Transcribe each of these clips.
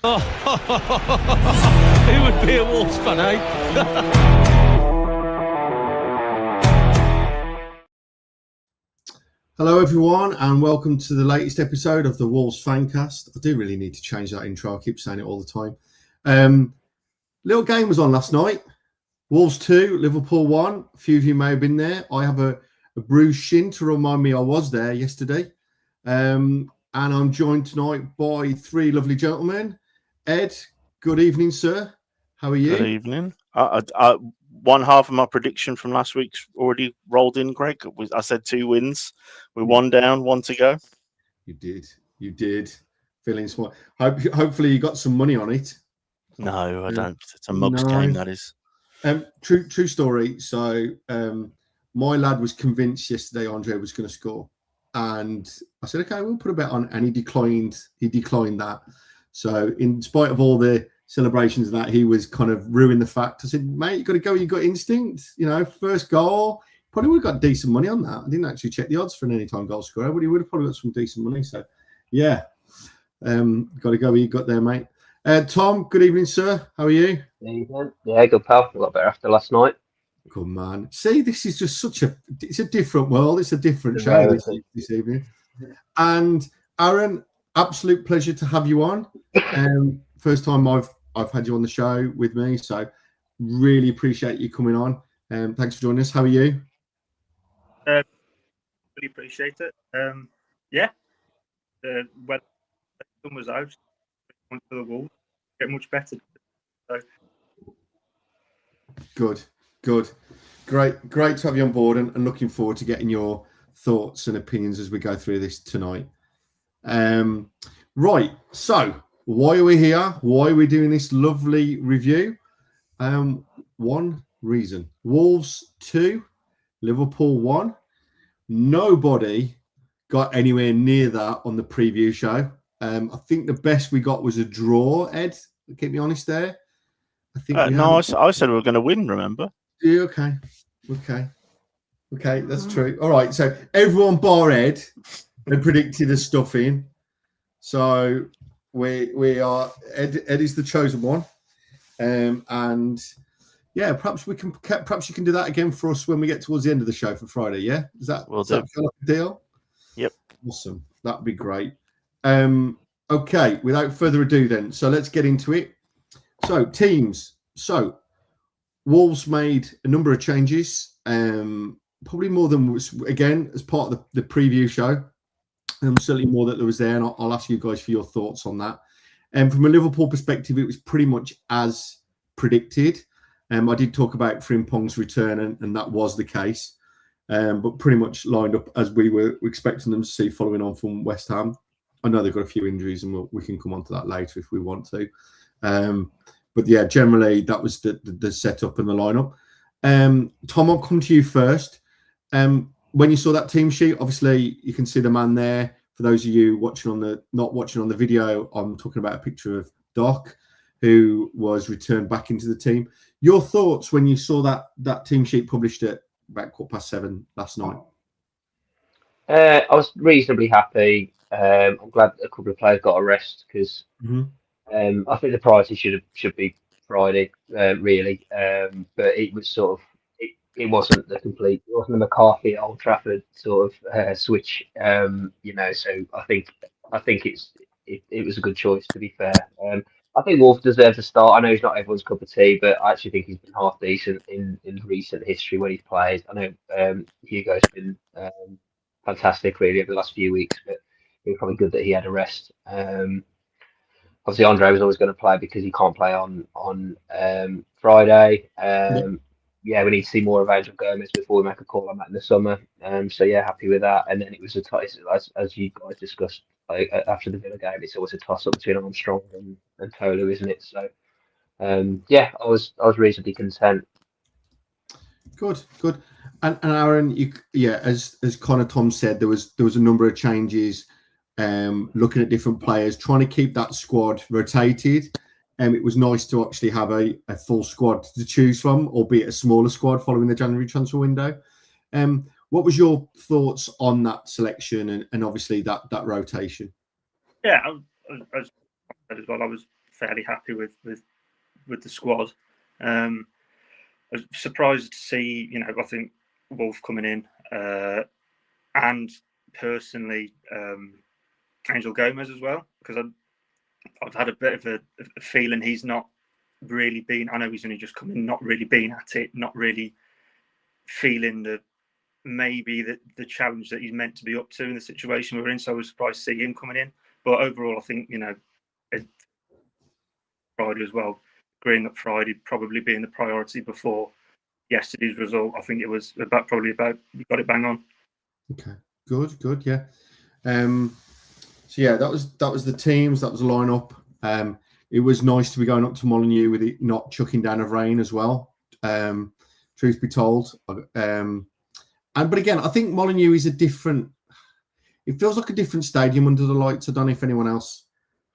Oh, who would be a Wolves fan, eh? Hello everyone and welcome to the latest episode of the Wolves Fancast. I do really need to change that intro. I keep saying it all the time. Little game was on last night. Wolves 2, Liverpool 1. A few of you may have been there. I have a bruised shin to remind me I was there yesterday. And I'm joined tonight by three lovely gentlemen. Ed, good evening, sir. How are you? Good evening. One half of my prediction from last week's already rolled in, Greg. I said 2 wins. We're 1 down, 1 to go. You did. Feeling smart. Hopefully you got some money on it. No, I don't. It's a mugs game, that is. True story. So my lad was convinced yesterday Andre was going to score. And I said, okay, we'll put a bet on. And he declined that. So in spite of all the celebrations and that, he was kind of ruined the fact. I said, mate, you got to go. You got instinct. You know, first goal. Probably would have got decent money on that. I didn't actually check the odds for an anytime goal scorer, but he would have probably got some decent money. So, yeah, got to go. You got there, mate. Tom, good evening, sir. How are you? Yeah, good pal. A lot better after last night. Good man. See, this is just it's a different world. It's a different show this evening. And Aaron, absolute pleasure to have you on. First time I've had you on the show with me, so really appreciate you coming on. Thanks for joining us. How are you? Really appreciate it. The weather was out. Went to the Wolves. Get much better. So. Good. Great to have you on board, and looking forward to getting your thoughts and opinions as we go through this tonight. Right. So, why are we here? Why are we doing this lovely review? One reason: Wolves 2, Liverpool 1. Nobody got anywhere near that on the preview show. I think the best we got was a draw. Ed, keep me honest there. I think I said we were going to win. Remember? Yeah, okay, that's true. All right, so everyone bar Ed had predicted a stuffing. So we are Ed is the chosen one, and yeah, perhaps you can do that again for us when we get towards the end of the show for Friday. Yeah, does that feel like a deal? Yep. Awesome. That'd be great. Okay, without further ado, then, so let's get into it. So teams. So Wolves made a number of changes, probably more than was, again, as part of the preview show. Certainly more that there was there, and I'll ask you guys for your thoughts on that. From a Liverpool perspective, it was pretty much as predicted. I did talk about Frimpong's return, and that was the case, but pretty much lined up as we were expecting them to see following on from West Ham. I know they've got a few injuries, and we can come on to that later if we want to. But yeah, generally that was the setup and the lineup. Tom, I'll come to you first. When you saw that team sheet, obviously you can see the man there. For those of you not watching on the video, I'm talking about a picture of Doc, who was returned back into the team. Your thoughts when you saw that team sheet published at about 7:15 last night? I was reasonably happy. I'm glad a couple of players got a rest because I think the priority should be Friday, really. But it was sort of it wasn't the McCarthy at Old Trafford sort of switch. So I think it was a good choice, to be fair. I think Wolf deserves a start. I know he's not everyone's cup of tea, but I actually think he's been half decent in recent history when he's played. I know Hugo's been fantastic really over the last few weeks, but it was probably good that he had a rest. Obviously, Andre was always going to play because he can't play on Friday. Yeah, we need to see more of Rodrigo Gomez before we make a call on that in the summer. So yeah, happy with that. And then it was as you guys discussed after the Villa game, it's always a toss up between Armstrong and Tolu, isn't it? So yeah, I was reasonably content. Good. And Aaron, as Connor Tom said, there was a number of changes, looking at different players, trying to keep that squad rotated. It was nice to actually have a full squad to choose from, albeit a smaller squad following the January transfer window. What was your thoughts on that selection and obviously that rotation? Yeah, as as well, I was fairly happy with the squad. I was surprised to see, I think Wolf coming in, and personally Angel Gomez as well, because I've had a bit of a feeling he's not really been. I know he's only just come in, not really been at it, not really feeling the challenge that he's meant to be up to in the situation we're in. So I was surprised to see him coming in. But overall, I think Friday as well, agreeing that Friday probably being the priority before yesterday's result. I think it was probably about you got it bang on. Okay, good, yeah. So yeah, that was the teams, that was the lineup. It was nice to be going up to Molineux with it not chucking down of rain as well. Truth be told, but again, I think Molineux is a different. It feels like a different stadium under the lights. I don't know if anyone else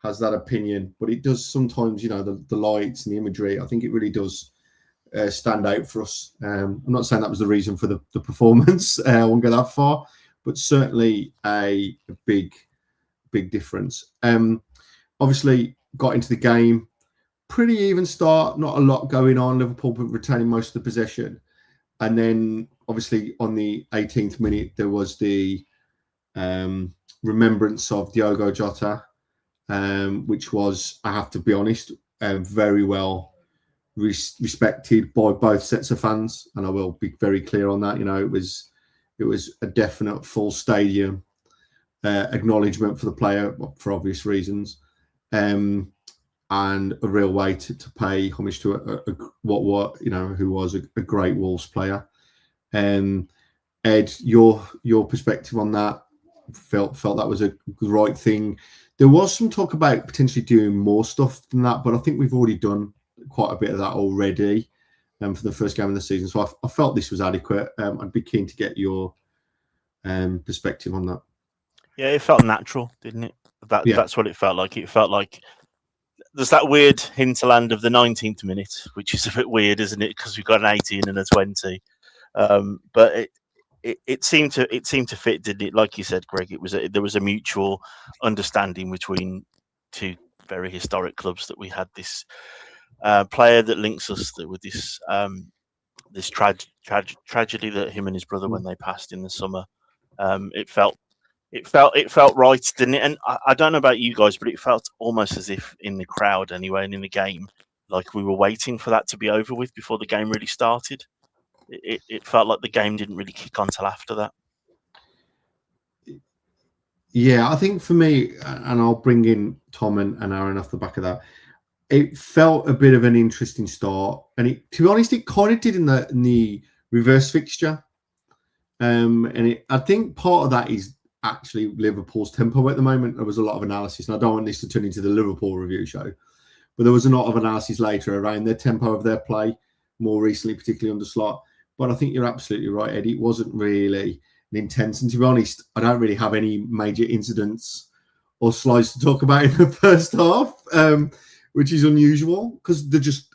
has that opinion, but it does sometimes. The lights and the imagery. I think it really does stand out for us. I'm not saying that was the reason for the performance. I won't go that far, but certainly a big difference. Obviously, got into the game, pretty even start, not a lot going on. Liverpool retaining most of the possession, and then obviously on the 18th minute there was the remembrance of Diogo Jota, which was, I have to be honest, very well respected by both sets of fans, and I will be very clear on that. It was a definite full stadium acknowledgement for the player for obvious reasons, and a real way to pay homage to who was a great Wolves player. Ed, your perspective on that, felt that was a right thing. There was some talk about potentially doing more stuff than that, but I think we've already done quite a bit of that already for the first game of the season. So I felt this was adequate. I'd be keen to get your perspective on that. Yeah, it felt natural, didn't it? That's what it felt like. It felt like there's that weird hinterland of the 19th minute, which is a bit weird, isn't it? Because we've got an 18 and a 20. But it seemed to fit, didn't it? Like you said, Greg, there was a mutual understanding between two very historic clubs that we had this player that links us with this this tragedy that him and his brother, when they passed in the summer. It felt right, didn't it? And I don't know about you guys, but it felt almost as if in the crowd anyway, and in the game, like we were waiting for that to be over with before the game really started. It felt like the game didn't really kick on till after that. Yeah, I think for me, and I'll bring in Tom and Aaron off the back of that, it felt a bit of an interesting start. And to be honest, it kind of did in the reverse fixture. I think part of that is actually Liverpool's tempo at the moment. There was a lot of analysis, and I don't want this to turn into the Liverpool review show, but there was a lot of analysis later around their tempo of their play, more recently, particularly under Slot. But I think you're absolutely right, Eddie. It wasn't really an intense. And to be honest, I don't really have any major incidents or slides to talk about in the first half, which is unusual because there's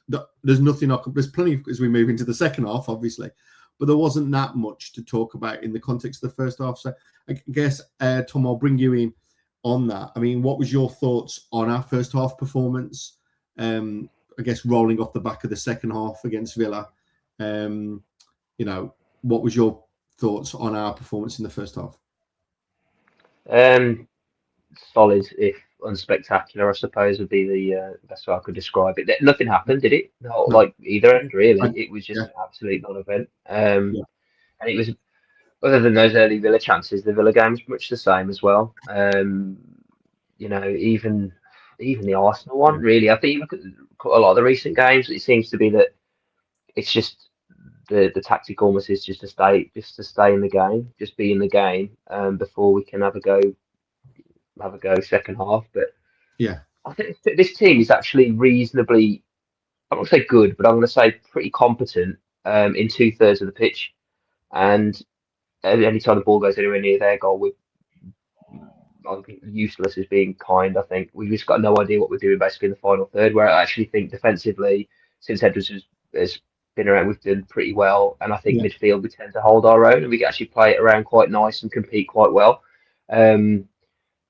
nothing. There's plenty as we move into the second half, obviously, but there wasn't that much to talk about in the context of the first half. So I guess, Tom, I'll bring you in on that. I mean, what was your thoughts on our first half performance? I guess rolling off the back of the second half against Villa. What was your thoughts on our performance in the first half? Solid, if unspectacular, I suppose would be the best way I could describe it. Nothing happened, did it? No, like either end, really. It was just an absolute non-event. And it was, other than those early Villa chances, the Villa game was much the same as well. Even the Arsenal one, really. I think you look at a lot of the recent games, it seems to be that it's just the tactic almost is just to stay in the game, just be in the game before we can have a go second half. But yeah, I think this team is actually reasonably, I'm not going to say good, but I'm going to say pretty competent in 2/3 of the pitch. And any time the ball goes anywhere near their goal, I think useless is being kind. I think we've just got no idea what we're doing basically in the final third, where I actually think defensively, since Edwards has been around, we've done pretty well. And I think midfield, we tend to hold our own and we can actually play it around quite nice and compete quite well.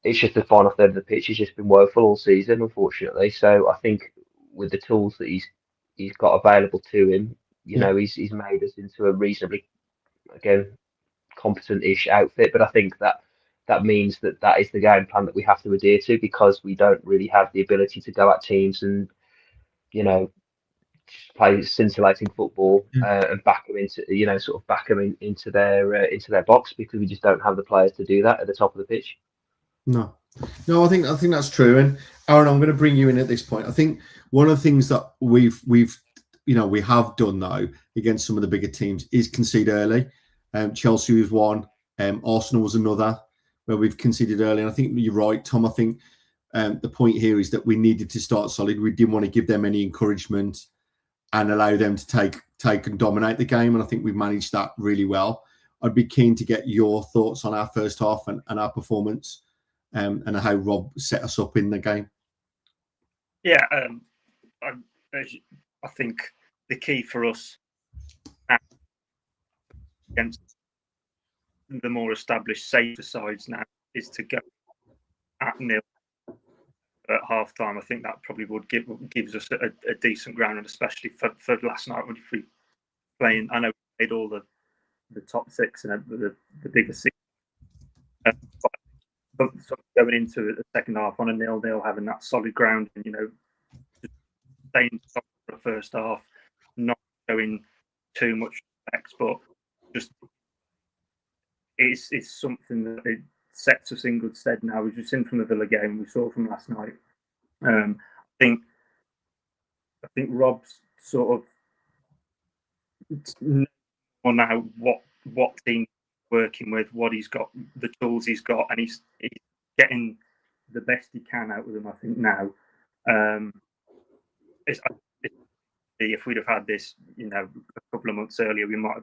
it's just the final third of the pitch has just been woeful all season, unfortunately. So I think with the tools that he's got available to him, he's made us into a reasonably, again, competent-ish outfit. But I think that means that is the game plan that we have to adhere to, because we don't really have the ability to go at teams and play scintillating football and back them into into their box, because we just don't have the players to do that at the top of the pitch. No, I think that's true. And Aaron, I'm going to bring you in at this point. I think one of the things that we have done though against some of the bigger teams is concede early. Chelsea was one, Arsenal was another where we've conceded early. And I think you're right, Tom. I think the point here is that we needed to start solid. We didn't want to give them any encouragement and allow them to take and dominate the game. And I think we've managed that really well. I'd be keen to get your thoughts on our first half and our performance. And how Rob set us up in the game. Yeah, I think the key for us against the more established, safer sides now is to go at nil at half time. I think that probably would gives us a decent ground, and especially for last night when we playing. I know we played all the top six and the bigger six. So going into the second half on a 0-0, having that solid ground, and just staying solid for the first half, not showing too much respect, but just it's something that it sets us in good stead now. We've seen from the Villa game, we saw from last night. I think Rob's sort of on now what team working with, what he's got, the tools he's got, and he's getting the best he can out of them. I think now, if we'd have had this, a couple of months earlier, it might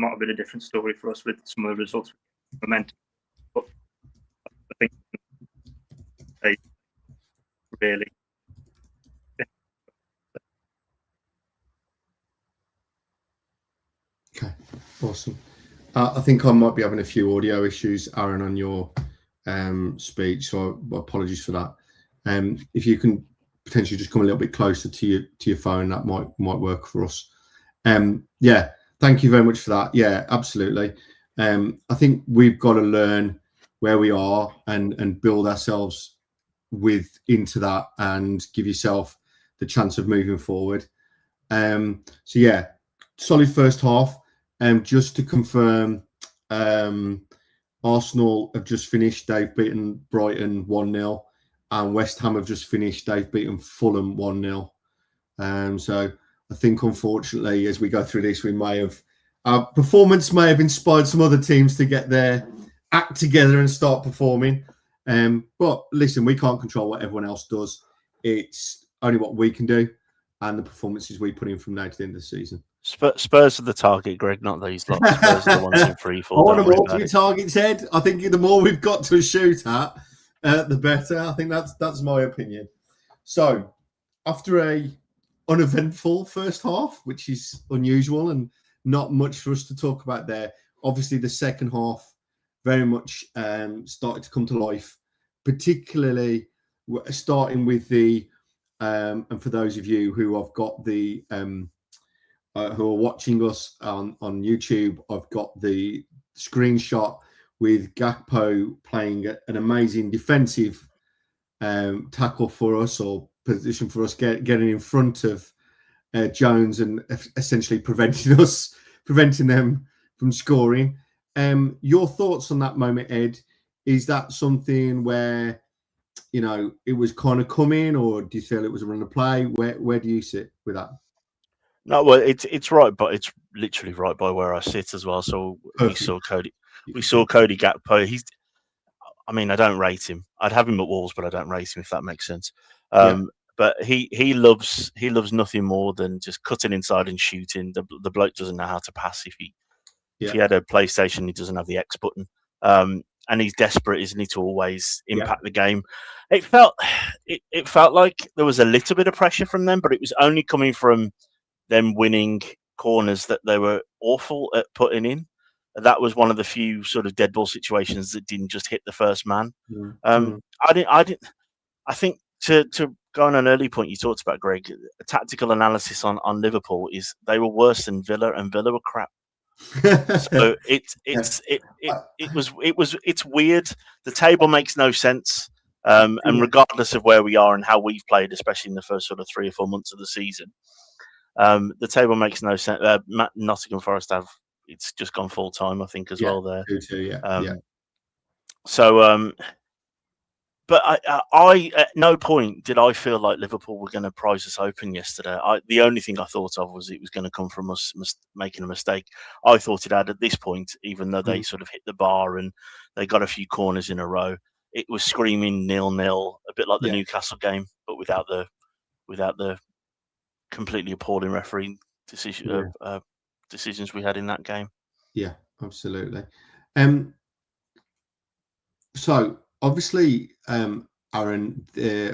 have been a different story for us with some of the results, momentum. But I think they really. Okay, awesome. I think I might be having a few audio issues, Aaron, on your speech, so apologies for that. If you can potentially just come a little bit closer to your phone, that might work for us. Yeah, thank you very much for that. Yeah, absolutely. I think we've got to learn where we are and build ourselves into that, and give yourself the chance of moving forward. So yeah, solid first half. Just to confirm, Arsenal have just finished. They've beaten Brighton 1-0, and West Ham have just finished. They've beaten Fulham 1-0. So I think, unfortunately, as we go through this, our performance may have inspired some other teams to get their act together and start performing. But listen, we can't control what everyone else does. It's only what we can do, and the performances we put in from now to the end of the season. Spurs are the target, Greg, not these lot. Spurs are the ones in free fall. I want them all to be targets, Ed. I think the more we've got to shoot at, the better. I think that's my opinion. So, after a uneventful first half, which is unusual and not much for us to talk about there, obviously the second half very much started to come to life, particularly starting with the and for those of you who have got the who are watching us on YouTube, I've got the screenshot with Gakpo playing an amazing defensive tackle for us, or position for us, getting in front of Jones and essentially preventing them from scoring. Your thoughts on that moment, Ed? Is that something where it was kind of coming, or do you feel it was a run of play? Where do you sit with that? No, well, it's right, but it's literally right by where I sit as well. So Perfect. we saw Cody Gakpo. I don't rate him. I'd have him at Wolves, but I don't rate him, if that makes sense. But he loves nothing more than just cutting inside and shooting. The bloke doesn't know how to pass. If he had a PlayStation, he doesn't have the X button. And he's desperate, isn't he, to always impact the game. It felt like there was a little bit of pressure from them, but it was only coming from them winning corners that they were awful at putting in. that was one of the few sort of dead ball situations that didn't just hit the first man. I think to go on an early point you talked about, Greg, a tactical analysis on Liverpool is they were worse than Villa, and Villa were crap. So it's weird. The table makes no sense, and regardless of where we are and how we've played, especially in the first sort of 3 or 4 months of the season, the table makes no sense. Nottingham Forest it's just gone full time, I think, as well there. So. But I at no point did I feel like Liverpool were going to prize us open yesterday. The only thing I thought of was it was going to come from us making a mistake. I thought it had at this point, even though they sort of hit the bar and they got a few corners in a row. It was screaming 0-0, a bit like the Newcastle game, but without the completely appalling refereeing decisions we had in that game. Yeah, absolutely. So. Obviously, Aaron,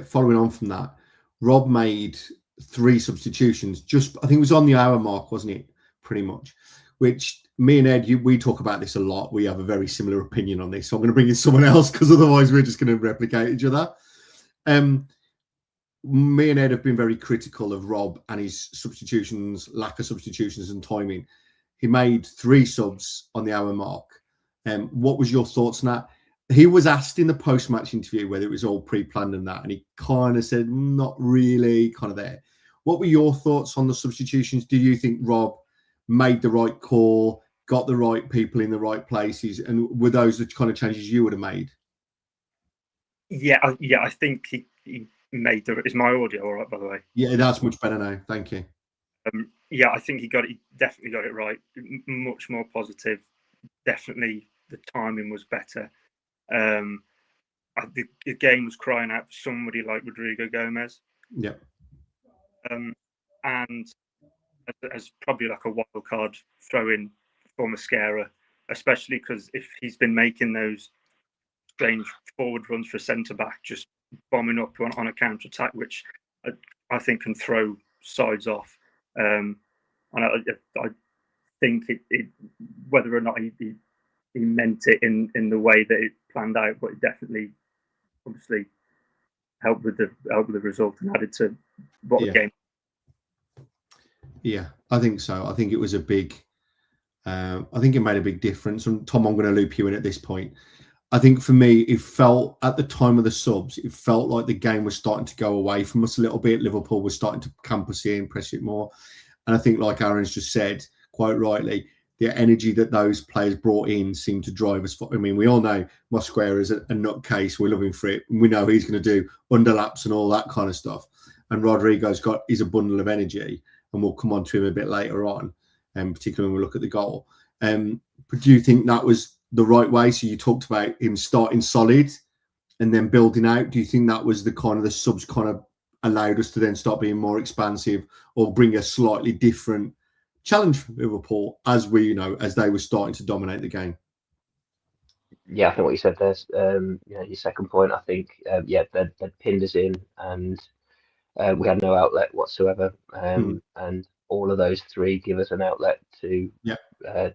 following on from that, Rob made 3 substitutions. I think it was on the hour mark, wasn't it? Pretty much. Which me and Ed, we talk about this a lot. We have a very similar opinion on this. So I'm going to bring in someone else because otherwise we're just going to replicate each other. Me and Ed have been very critical of Rob and his substitutions, lack of substitutions and timing. He made 3 subs on the hour mark. What was your thoughts on that? He was asked in the post-match interview whether it was all pre-planned and that, and he kind of said, not really, kind of there. What were your thoughts on the substitutions? Do you think Rob made the right call, got the right people in the right places, and were those the kind of changes you would have made? Yeah, I think he made the... Is my audio all right, by the way? Yeah, that's much better now. Thank you. I think he definitely got it right. Much more positive. Definitely the timing was better. The game was crying out for somebody like Rodrigo Gomez. Yeah. And as probably like a wild card throw in for Mascara, especially because if he's been making those strange forward runs for centre back, just bombing up on a counter attack, which I think can throw sides off. And I think it whether or not he meant it in the way that it planned out, but it definitely obviously helped with the result and added to what the game. Yeah, I think so. I think it was a big I think it made a big difference. And Tom, I'm going to loop you in at this point. I think for me, it felt at the time of the subs, it felt like the game was starting to go away from us a little bit. Liverpool was starting to camp us in, press it more. And I think, like Aaron's just said, quite rightly, the energy that those players brought in seemed to drive us. I mean, we all know Mosquera is a nutcase. We're looking for it. We know he's going to do underlaps and all that kind of stuff. And Rodrigo's is a bundle of energy, and we'll come on to him a bit later on, particularly when we look at the goal. But do you think that was the right way? So you talked about him starting solid and then building out. Do you think that was the subs kind of allowed us to then start being more expansive or bring a slightly different challenge for Liverpool as they were starting to dominate the game? Yeah, I think what you said there's your second point. I think they'd pinned us in and we had no outlet whatsoever, and all of those 3 give us an outlet to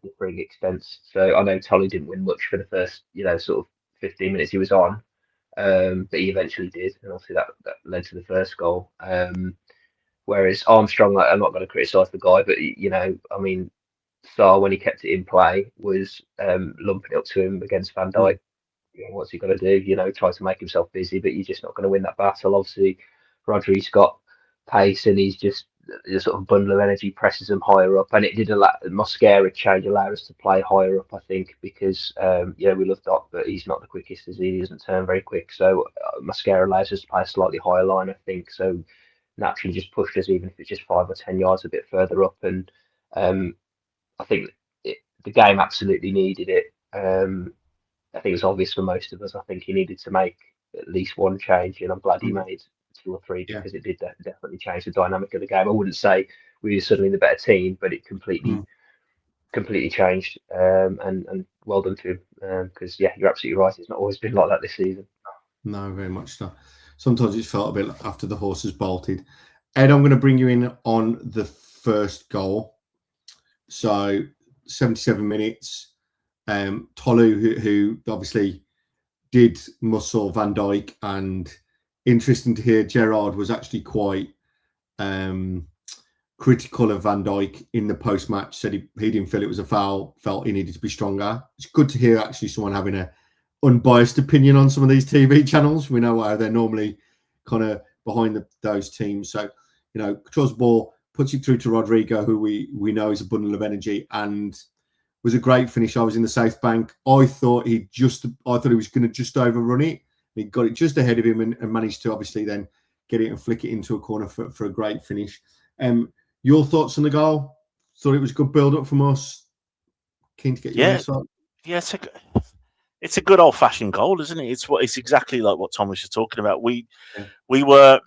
differing extents. So I know Tolly didn't win much for the first sort of 15 minutes he was on, but he eventually did, and obviously that led to the first goal. Whereas Armstrong, I'm not going to criticise the guy, but I mean, Sarr, when he kept it in play, was lumping it up to him against Van Dijk. What's he got to do? Try to make himself busy, but you're just not going to win that battle. Obviously, Rodri's got pace, and he's just a sort of bundle of energy, presses them higher up, and it did allow Mosquera change allowed us to play higher up. I think because we love Doc, but he's not the quickest, as he doesn't turn very quick. So Mosquera allows us to play a slightly higher line, I think. So naturally just pushed us, even if it's just 5 or 10 yards a bit further up. And I think the game absolutely needed it. I think it was obvious for most of us. I think he needed to make at least one change, and I'm glad he made 2 or 3 because it did definitely change the dynamic of the game. I wouldn't say we were suddenly the better team, but it completely changed. And well done to him, because you're absolutely right. It's not always been like that this season. No, very much so. Sometimes it's felt a bit after the horse has bolted. Ed, I'm going to bring you in on the first goal. So 77 minutes. Tolu, who obviously did muscle Van Dijk, and interesting to hear Gerrard was actually quite critical of Van Dijk in the post-match, said he didn't feel it was a foul, felt he needed to be stronger. It's good to hear actually someone having a unbiased opinion on some of these TV channels. We know how they're normally kind of behind those teams. So, controls the ball, puts it through to Rodrigo, who we know is a bundle of energy, and was a great finish. I was in the South Bank. I thought he was going to just overrun it. He got it just ahead of him and managed to obviously then get it and flick it into a corner for a great finish. Your thoughts on the goal? Thought it was a good build-up from us. Keen to get your insight. Yeah, it's a good old-fashioned goal, isn't it? It's exactly like what Thomas was talking about. We were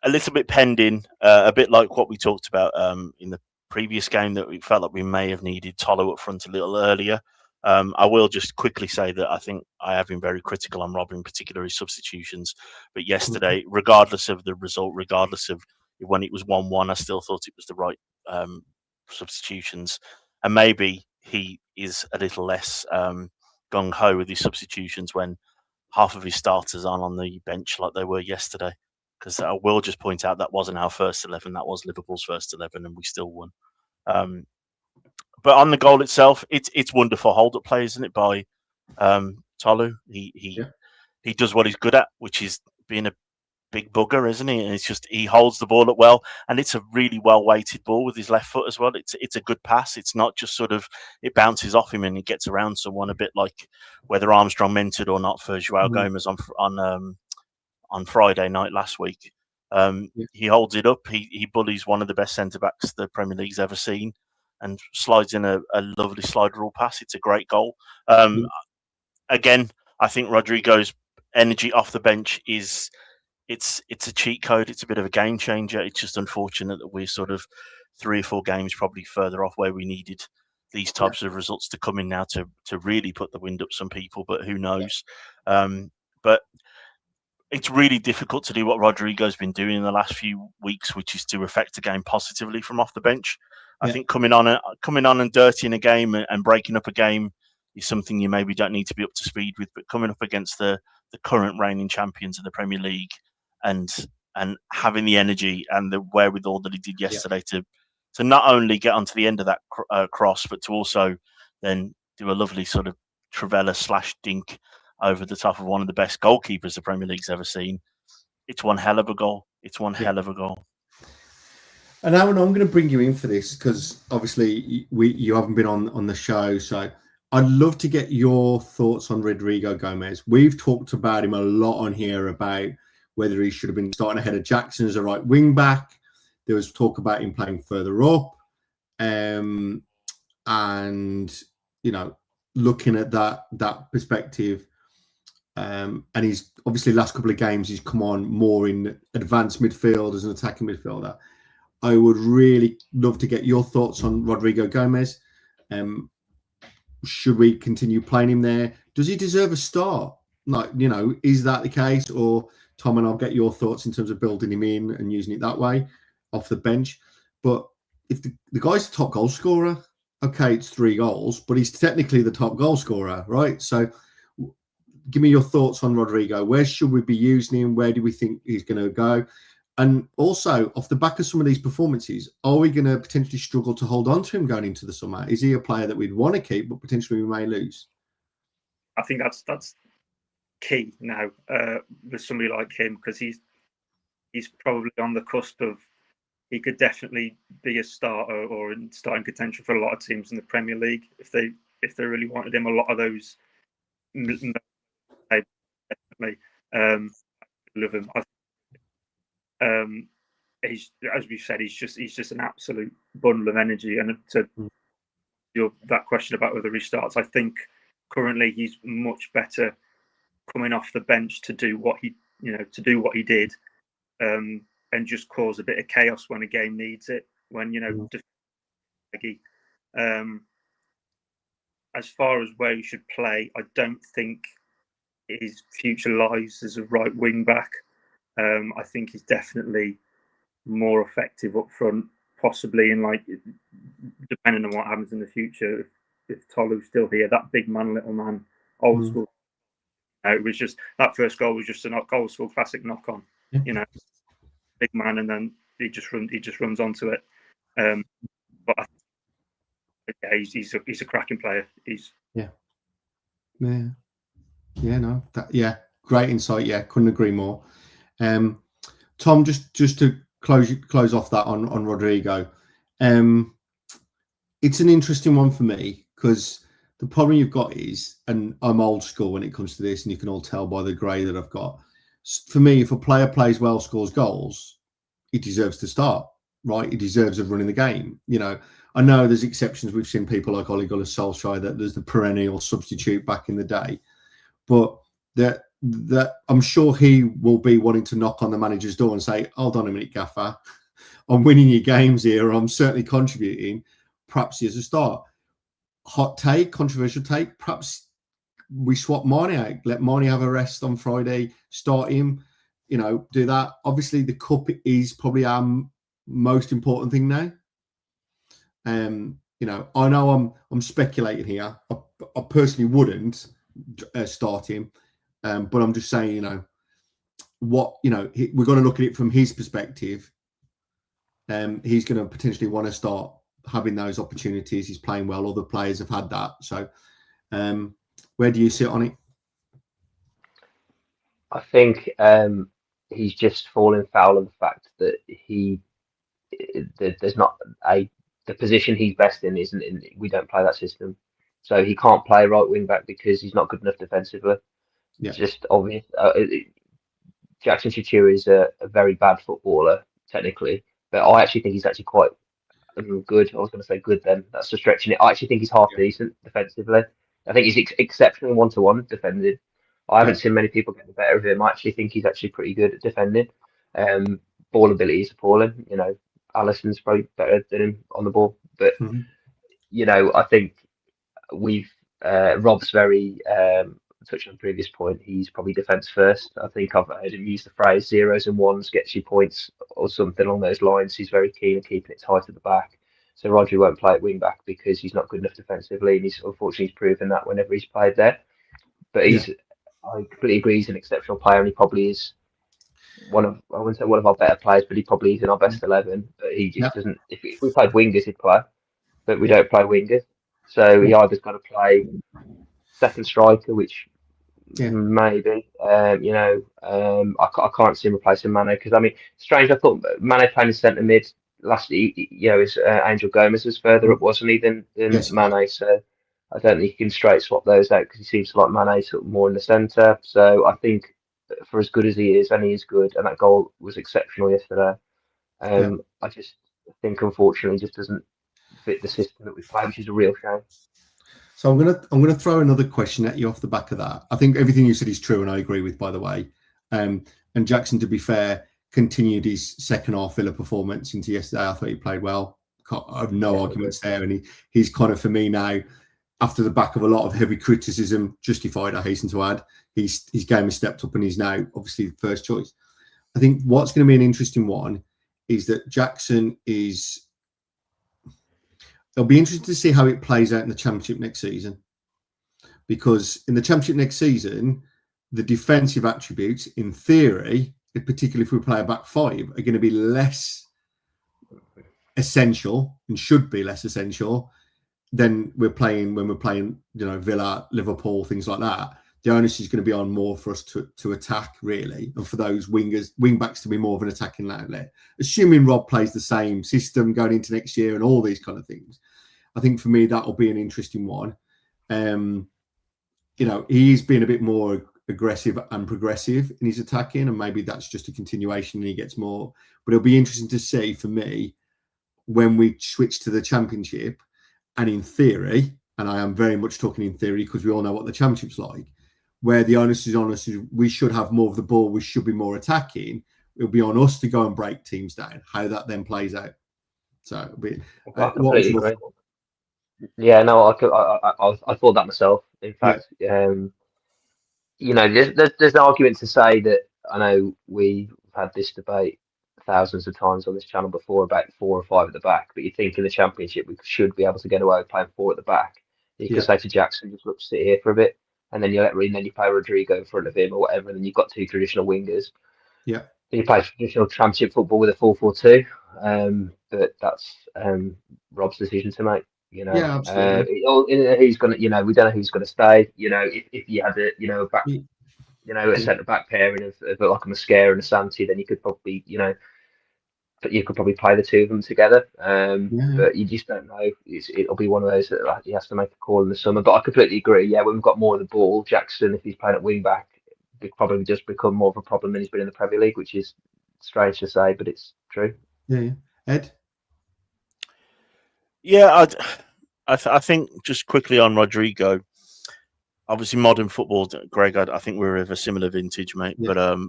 a little bit penned in, a bit like what we talked about in the previous game, that we felt like we may have needed Tolo up front a little earlier. I will just quickly say that I think I have been very critical on Rob, in particular his substitutions. But yesterday, regardless of the result, regardless of when it was 1-1, I still thought it was the right substitutions. And maybe he is a little less gung-ho with his substitutions when half of his starters aren't on the bench like they were yesterday. Because I will just point out that wasn't our first 11, that was Liverpool's first 11, and we still won. But on the goal itself, it's wonderful hold-up play, isn't it, by Tolu? He does what he's good at, which is being a big bugger, isn't he? And it's just he holds the ball up well, and it's a really well-weighted ball with his left foot as well. It's a good pass. It's not just sort of it bounces off him and he gets around someone, a bit like whether Armstrong meant it or not for Joao Gomez on Friday night last week. He holds it up. He bullies one of the best centre-backs the Premier League's ever seen and slides in a lovely slide rule pass. It's a great goal. Again, I think Rodrigo's energy off the bench it's a cheat code. It's a bit of a game changer. It's just unfortunate that we're sort of 3 or 4 games probably further off where we needed these types of results to come in now to really put the wind up some people, but who knows? But it's really difficult to do what Rodrigo's been doing in the last few weeks, which is to affect the game positively from off the bench. I think coming on and dirtying a game and breaking up a game is something you maybe don't need to be up to speed with. But coming up against the current reigning champions of the Premier League and having the energy and the wherewithal that he did yesterday to not only get onto the end of that cross, but to also then do a lovely sort of Trivela / dink over the top of one of the best goalkeepers the Premier League's ever seen. It's one hell of a goal. It's one hell of a goal. And Aaron, I'm going to bring you in for this because obviously you haven't been on the show, so I'd love to get your thoughts on Rodrigo Gomez. We've talked about him a lot on here about whether he should have been starting ahead of Jackson as a right wing back. There was talk about him playing further up, and looking at that perspective. And he's obviously last couple of games he's come on more in advanced midfield as an attacking midfielder. I would really love to get your thoughts on Rodrigo Gomez. Should we continue playing him there? Does he deserve a start? Is that the case? Or Tom, and I'll get your thoughts in terms of building him in and using it that way off the bench. But if the guy's the top goal scorer, okay, it's 3 goals, but he's technically the top goal scorer, right? So give me your thoughts on Rodrigo. Where should we be using him? Where do we think he's going to go? And also, off the back of some of these performances, are we going to potentially struggle to hold on to him going into the summer? Is he a player that we'd want to keep, but potentially we may lose? I think that's key now with somebody like him, because he's probably on the cusp of, he could definitely be a starter or in starting contention for a lot of teams in the Premier League if they really wanted him. A lot of those definitely love him. He's, as we said, he's just an absolute bundle of energy. And to that question about whether he starts, I think currently he's much better coming off the bench to do what he did, and just cause a bit of chaos when a game needs it. When as far as where he should play, I don't think his future lies as a right wing back. I think he's definitely more effective up front, possibly in depending on what happens in the future. if Tolu's still here, that big man, little man, old school. It was just that first goal was just an old school classic knock on. You know, big man, and then he just runs onto it. But yeah, he's a cracking player. Great insight. Yeah, couldn't agree more. Tom, just to close off that on Rodrigo, it's an interesting one for me because the problem you've got is, and I'm old school when it comes to this, and you can all tell by the grey that I've got. For me, if a player plays well, scores goals, he deserves to start, right? He deserves of running the game. You know, I know there's exceptions. We've seen people like Ole Gunnar Solskjaer, that there's the perennial substitute back in the day, but that I'm sure he will be wanting to knock on the manager's door and say, hold on a minute, Gaffer, I'm winning your games here. I'm certainly contributing. Perhaps he has a start. Hot take, controversial take. Perhaps we swap Marnie out. Let Marnie have a rest on Friday. Start him. You know, do that. Obviously, the cup is probably our most important thing now. You know, I know I'm speculating here. I personally wouldn't start him, but I'm just saying, you know, we're going to look at it from his perspective. He's going to potentially want to start having those opportunities. He's playing well. Other players have had that. So where do you sit on it? I think he's just fallen foul of the fact that there's not the position he's best in isn't in. We don't play that system, so he can't play right wing back because he's not good enough defensively. Yeah. It's just obvious. Jackson Chichiri is a very bad footballer technically, but I actually think he's actually quite good. I was going to say good then. That's just stretching it. I actually think he's half decent defensively. I think he's exceptional one-to-one defending. I haven't seen many people get the better of him. I actually think he's actually pretty good at defending. Ball ability is appalling. You know, Alisson's probably better than him on the ball. But, you know, I think Rob's very, touching on the previous point, he's probably defence first. I think I've heard him use the phrase zeros and ones gets you points or something along those lines. He's very keen on keeping it tight at the back. So Rodri won't play at wing back because he's not good enough defensively, and he's proven that whenever he's played there. But I completely agree, he's an exceptional player, and he probably is I wouldn't say one of our better players, but he probably is in our best 11. But he just doesn't. If we played wingers, he'd play, but we don't play wingers. So he either's got to play second striker, which maybe you know, I can't see him replacing Mane because I mean, strange. I thought Mane playing in centre mid last, you know, his Angel Gomez was further up, wasn't he, than Mane? So I don't think you can straight swap those out because he seems to like Mane sort of more in the centre. So I think for as good as he is, and he is good, and that goal was exceptional yesterday. I just think unfortunately just doesn't fit the system that we play, which is a real shame. So I'm gonna throw another question at you off the back of that. I think everything you said is true, and I agree with, by the way. And Jackson, to be fair, continued his second half Villa performance into yesterday. I thought he played well. I have no arguments there, and he's kind of, for me now, after the back of a lot of heavy criticism, justified, I hasten to add, his game has stepped up and he's now obviously the first choice. I think what's going to be an interesting one is that Jackson is. It'll be interesting to see how it plays out in the Championship next season, because in the Championship next season, the defensive attributes, in theory, particularly if we play a back five, are going to be less essential and should be less essential than when we're playing, you know, Villa, Liverpool, things like that. The onus is going to be on more for us to attack, really, and for those wing backs to be more of an attacking outlet. Assuming Rob plays the same system going into next year and all these kind of things, I think for me that will be an interesting one. You know, he's been a bit more aggressive and progressive in his attacking, and maybe that's just a continuation and he gets more. But it'll be interesting to see for me when we switch to the Championship, and in theory, and I am very much talking in theory because we all know what the Championship's like, where the onus is on us, we should have more of the ball, we should be more attacking. It'll be on us to go and break teams down. How that then plays out. So it'll be. Yeah, no, I thought that myself. In fact, you know, there's an argument to say that I know we've had this debate thousands of times on this channel before about 4 or 5 at the back, but you think in the Championship we should be able to get away with playing 4 at the back. You could say to Jackson, just look, sit here for a bit, and then you play Rodrigo in front of him or whatever, and then you've got two traditional wingers. Yeah. Then you play traditional championship football with a 4-4-2. But that's Rob's decision to make. Yeah, absolutely. Who's gonna, we don't know who's gonna stay. If you had a back, a centre back pairing of like a Mascara and a Santi, then you could probably, play the two of them together. But you just don't know. It'll be one of those that he has to make a call in the summer. But I completely agree. Yeah, when we've got more of the ball, Jackson, if he's playing at wing back, it probably just become more of a problem than he's been in the Premier League, which is strange to say, but it's true. Yeah. Ed? Yeah, I think just quickly on Rodrigo. Obviously, modern football, Greg. I think we're of a similar vintage, mate. Yeah. But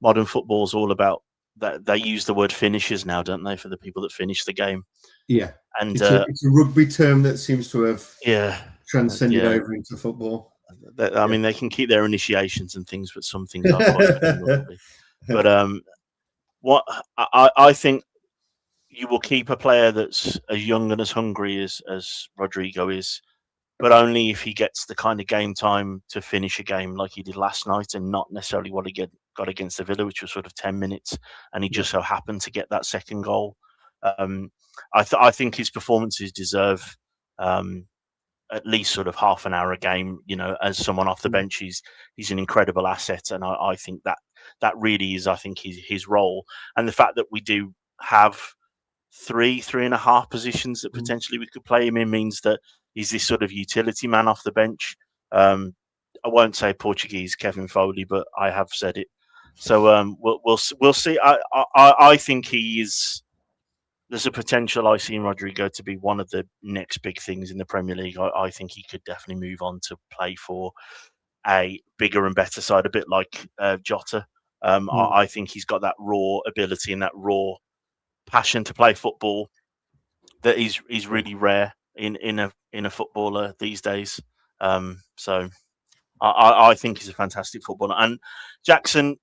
modern football is all about that. They use the word finishers now, don't they, for the people that finish the game? Yeah, and it's a rugby term that seems to have transcended over into football. I mean, they can keep their initiations and things, but some things aren't quite in rugby. But what I think, you will keep a player that's as young and as hungry as Rodrigo is, but only if he gets the kind of game time to finish a game like he did last night, and not necessarily what he got against the Villa, which was sort of 10 minutes, and he just so happened to get that second goal. I think his performances deserve at least sort of half an hour a game. As someone off the bench, he's an incredible asset, and I think that really is, I think, his role. And the fact that we do have three and a half positions that potentially we could play him in means that he's this sort of utility man off the bench. I won't say Portuguese Kevin Foley, but I have said it. So we'll see. I think he is. There's a potential I see in Rodrigo to be one of the next big things in the Premier League. I think he could definitely move on to play for a bigger and better side, a bit like Jota. I think he's got that raw ability and that raw passion to play football that is really rare in a footballer these days. So I think he's a fantastic footballer. And Jackson,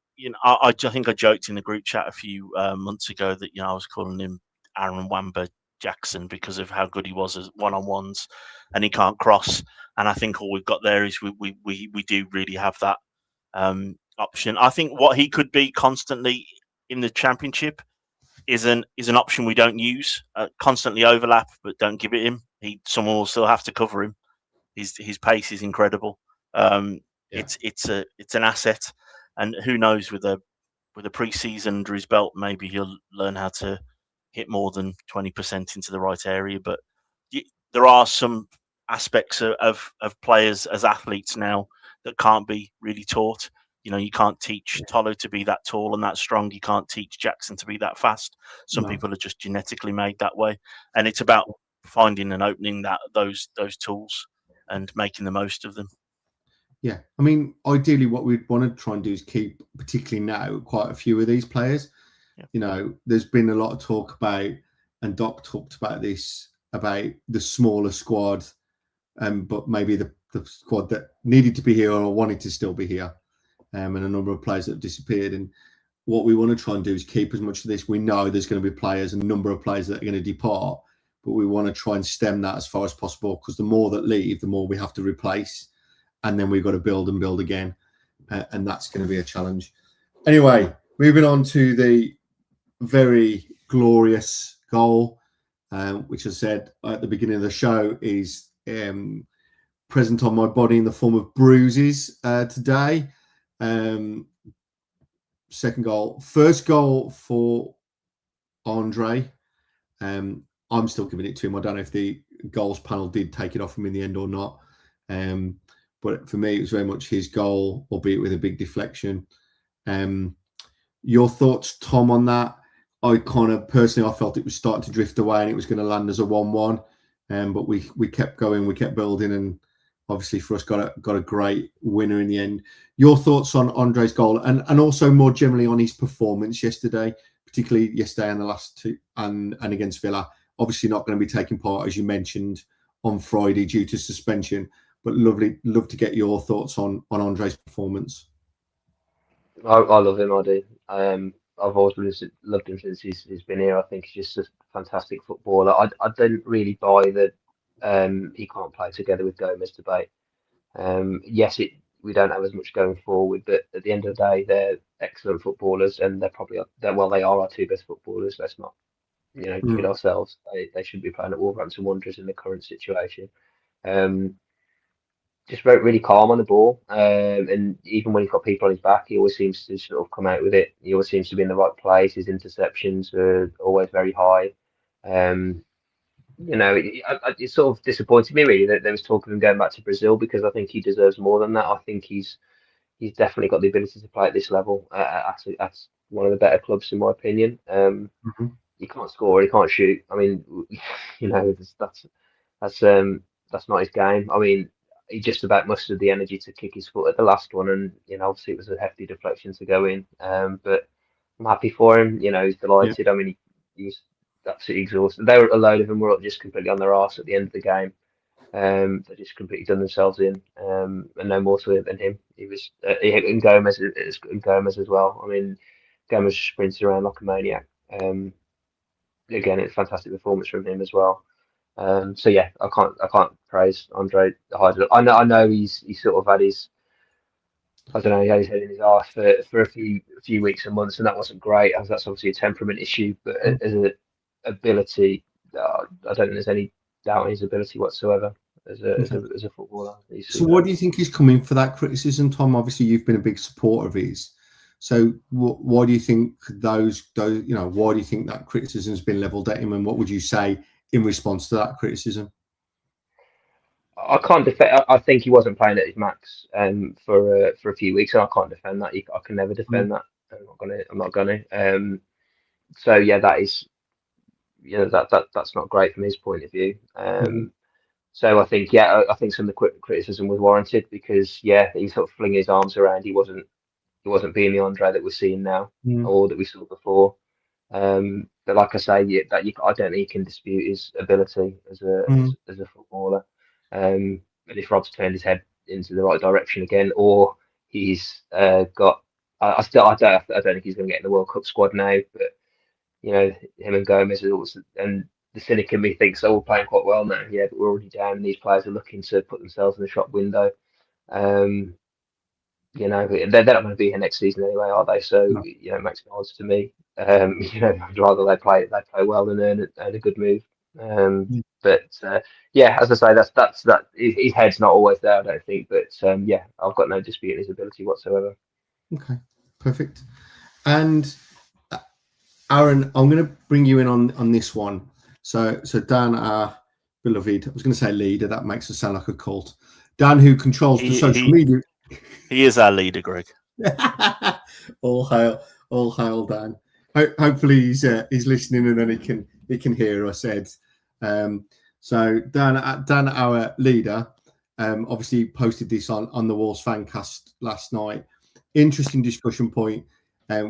I think I joked in the group chat a few months ago that I was calling him Aaron Wamba Jackson because of how good he was as one-on-ones, and he can't cross. And I think all we've got there is we do really have that option. I think what he could be constantly in the Championship is an option we don't use. Constantly overlap, but don't give it him. Someone will still have to cover him. His pace is incredible. It's an asset, and who knows, with a pre-season under his belt, maybe he'll learn how to hit more than 20% into the right area. But there are some aspects of players as athletes now that can't be really taught. You can't teach Tolo to be that tall and that strong. You can't teach Jackson to be that fast. Some people are just genetically made that way, and it's about finding and opening those tools and making the most of them. Yeah, I mean, ideally, what we'd want to try and do is keep, particularly now, quite a few of these players. Yeah. There's been a lot of talk about, and Doc talked about this, about the smaller squad, but maybe the squad that needed to be here or wanted to still be here. And a number of players that have disappeared. And what we want to try and do is keep as much of this. We know there's going to be players, a number of players that are going to depart, but we want to try and stem that as far as possible, because the more that leave, the more we have to replace. And then we've got to build and build again. And that's going to be a challenge. Anyway, moving on to the very glorious goal, which I said at the beginning of the show is present on my body in the form of bruises today. Second goal, first goal for Andre. I'm still giving it to him. I don't know if the goals panel did take it off him in the end or not. But for me, it was very much his goal, albeit with a big deflection. Your thoughts, Tom, on that? I felt it was starting to drift away and it was going to land as a 1-1. But we kept going, we kept building, and obviously for us got a great winner in the end. Your thoughts on Andre's goal and also more generally on his performance yesterday, particularly yesterday and the last two and against Villa. Obviously not going to be taking part, as you mentioned, on Friday due to suspension. But love to get your thoughts on Andre's performance. I love him, I do. I've always loved him since he's been here. I think he's just a fantastic footballer. I didn't really buy the he can't play together with Gomez debate. Yes, we don't have as much going forward, but at the end of the day, they're excellent footballers, and they are our two best footballers. Let's not, kid ourselves. They should be playing at Wolverhampton Wanderers in the current situation. Just really calm on the ball, and even when he's got people on his back, he always seems to sort of come out with it. He always seems to be in the right place. His interceptions are always very high. It sort of disappointed me really that there was talk of him going back to Brazil, because I think he deserves more than that. I think he's definitely got the ability to play at this level at one of the better clubs in my opinion. He can't score, he can't shoot. I mean, that's not his game. I mean, he just about mustered the energy to kick his foot at the last one, and obviously it was a hefty deflection to go in. But I'm happy for him. He's delighted. I mean, he was absolutely exhausted. A load of them were just completely on their arse at the end of the game. They just completely done themselves in, and no more to it than him. He was and Gomez as well. I mean, Gomez sprinted around like a maniac. Again, it's a fantastic performance from him as well. So yeah, I can't praise Andre Heidel. I know he's sort of had his, I don't know, he had his head in his arse for a few weeks and months, and that wasn't great, as that's obviously a temperament issue. But as an ability, I don't think there's any doubt in his ability whatsoever as a footballer. So what do you think is coming for that criticism, Tom? Obviously, you've been a big supporter of his. So why do you think why do you think that criticism has been levelled at him, and what would you say in response to that criticism? I can't defend. I think he wasn't playing at his max for a few weeks, and I can't defend that. I can never defend that. I'm not gonna. So yeah, that is, that's not great from his point of view. So I think some of the criticism was warranted, because he sort of flinging his arms around. He wasn't being the Andre that we're seeing now, or that we saw before. But like I say, I don't think you can dispute his ability as a footballer. And if Rob's turned his head into the right direction again, or he's got, I don't think he's going to get in the World Cup squad now. But him and Gomez are also, and the cynic in me thinks, we're playing quite well now. Yeah, but we're already down, and these players are looking to put themselves in the shop window. They're not going to be here next season anyway, are they? So no. It makes no odds to me. I'd rather they play well and earn a good move. But as I say, that's that. His head's not always there, I don't think. But I've got no dispute in his ability whatsoever. Okay, perfect. And Aaron, I'm going to bring you in on this one. So Dan, our beloved, I was going to say leader. That makes us sound like a cult. Dan, who controls the social media. He is our leader, Greg. all hail, Dan. Hopefully he's listening, and then he can hear us, Ed. So Dan, our leader, obviously posted this on the Wolves Fancast last night. Interesting discussion point,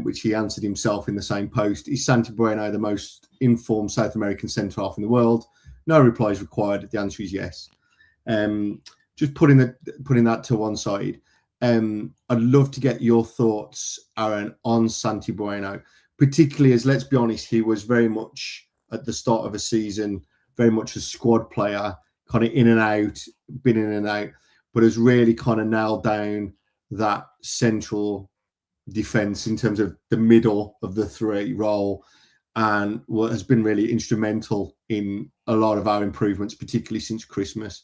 which he answered himself in the same post. Is Santi Bueno the most informed South American centre half in the world? No replies required. The answer is yes. Just putting that to one side. I'd love to get your thoughts, Aaron, on Santi Bueno, particularly as, let's be honest, he was very much at the start of a season, very much a squad player, kind of in and out, but has really kind of nailed down that central defence in terms of the middle of the three role, and what has been really instrumental in a lot of our improvements, particularly since Christmas.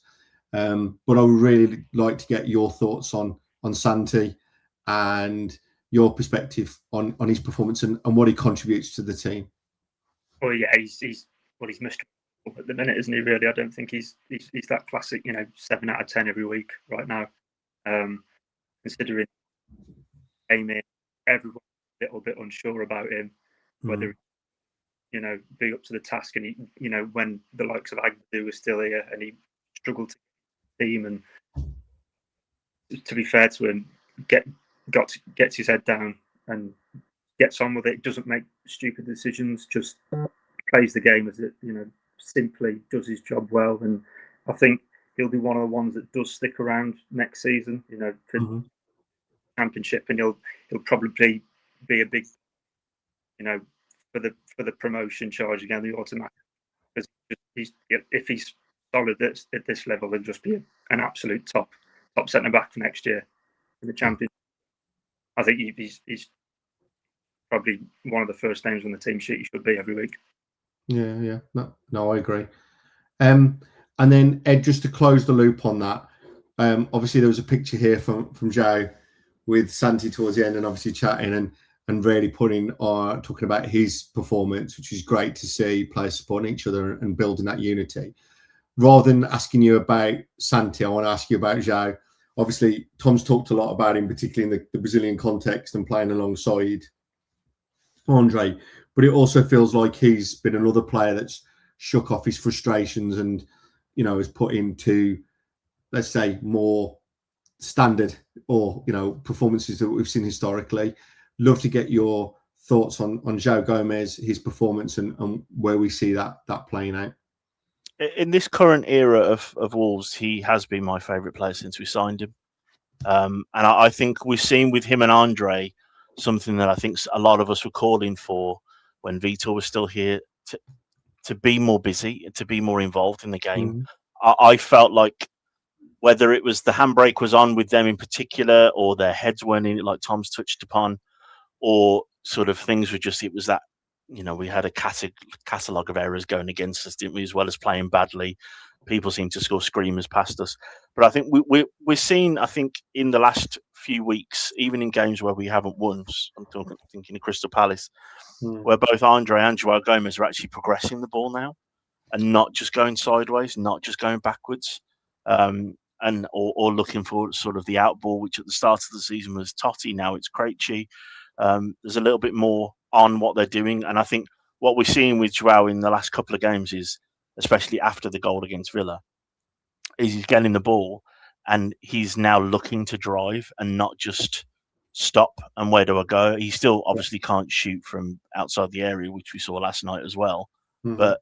But I would really like to get your thoughts on Santi and your perspective on his performance and what he contributes to the team. Well, yeah, he's Mr. at the minute, isn't he? Really, I don't think he's that classic, 7 out of 10 every week right now. Considering everyone's a little bit unsure about him, whether be up to the task, and he, when the likes of Agnew was still here and he struggled to team, and to be fair to him, gets his head down and gets on with it. Doesn't make stupid decisions. Just plays the game as it, simply does his job well. And I think he'll be one of the ones that does stick around next season. For Championship, and he'll probably be a big, for the promotion charge again, the automatic. Because if he's solid at this level and just be an absolute top centre back for next year in the Championship. I think he's probably one of the first names on the team sheet he should be every week. Yeah. No, I agree. And then Ed, just to close the loop on that, obviously there was a picture here from Joe with Santi towards the end, and obviously chatting and really talking about his performance, which is great to see players supporting each other and building that unity. Rather than asking you about Santi, I want to ask you about Joe. Obviously, Tom's talked a lot about him, particularly in the Brazilian context and playing alongside Andre. But it also feels like he's been another player that's shook off his frustrations and, is put into, let's say, more standard or, performances that we've seen historically. Love to get your thoughts on João Gomez, his performance and where we see that playing out. In this current era of Wolves, he has been my favourite player since we signed him. And I think we've seen with him and Andre something that I think a lot of us were calling for when Vitor was still here, to be more busy, to be more involved in the game. I felt like whether it was the handbrake was on with them in particular, or their heads weren't in it, like Tom's touched upon, or sort of things were just, it was that, we had a catalogue of errors going against us, didn't we, as well as playing badly. People seem to score screamers past us. But I think we're seeing, I think, in the last few weeks, even in games where we haven't won, I'm thinking of Crystal Palace, where both Andre and João Gomez are actually progressing the ball now and not just going sideways, not just going backwards, or looking for sort of the out ball, which at the start of the season was Totti. Now it's Krejci. There's a little bit more on what they're doing. And I think what we're seeing with João in the last couple of games is, especially after the goal against Villa, is he's getting the ball and he's now looking to drive and not just stop and where do I go. He still obviously can't shoot from outside the area, which we saw last night as well. But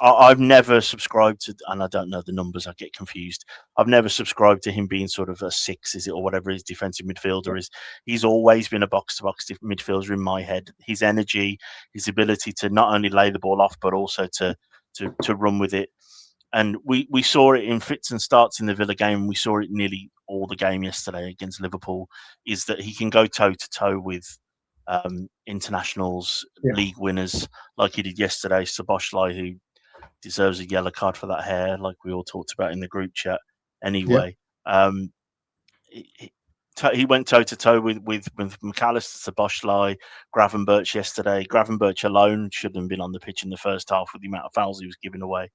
I've never subscribed to, and I don't know the numbers, I get confused. I've never subscribed to him being sort of a 6, is it, or whatever his defensive midfielder is. He's always been a box-to-box midfielder in my head. His energy, his ability to not only lay the ball off, but also to run with it. And we saw it in fits and starts in the Villa game. We saw it nearly all the game yesterday against Liverpool, is that he can go toe-to-toe with internationals, league winners, like he did yesterday. Szoboszlai, who deserves a yellow card for that hair, like we all talked about in the group chat. Anyway, he went toe to toe with McAllister, Szoboszlai, Gravenberch yesterday. Gravenberch alone shouldn't have been on the pitch in the first half with the amount of fouls he was giving away.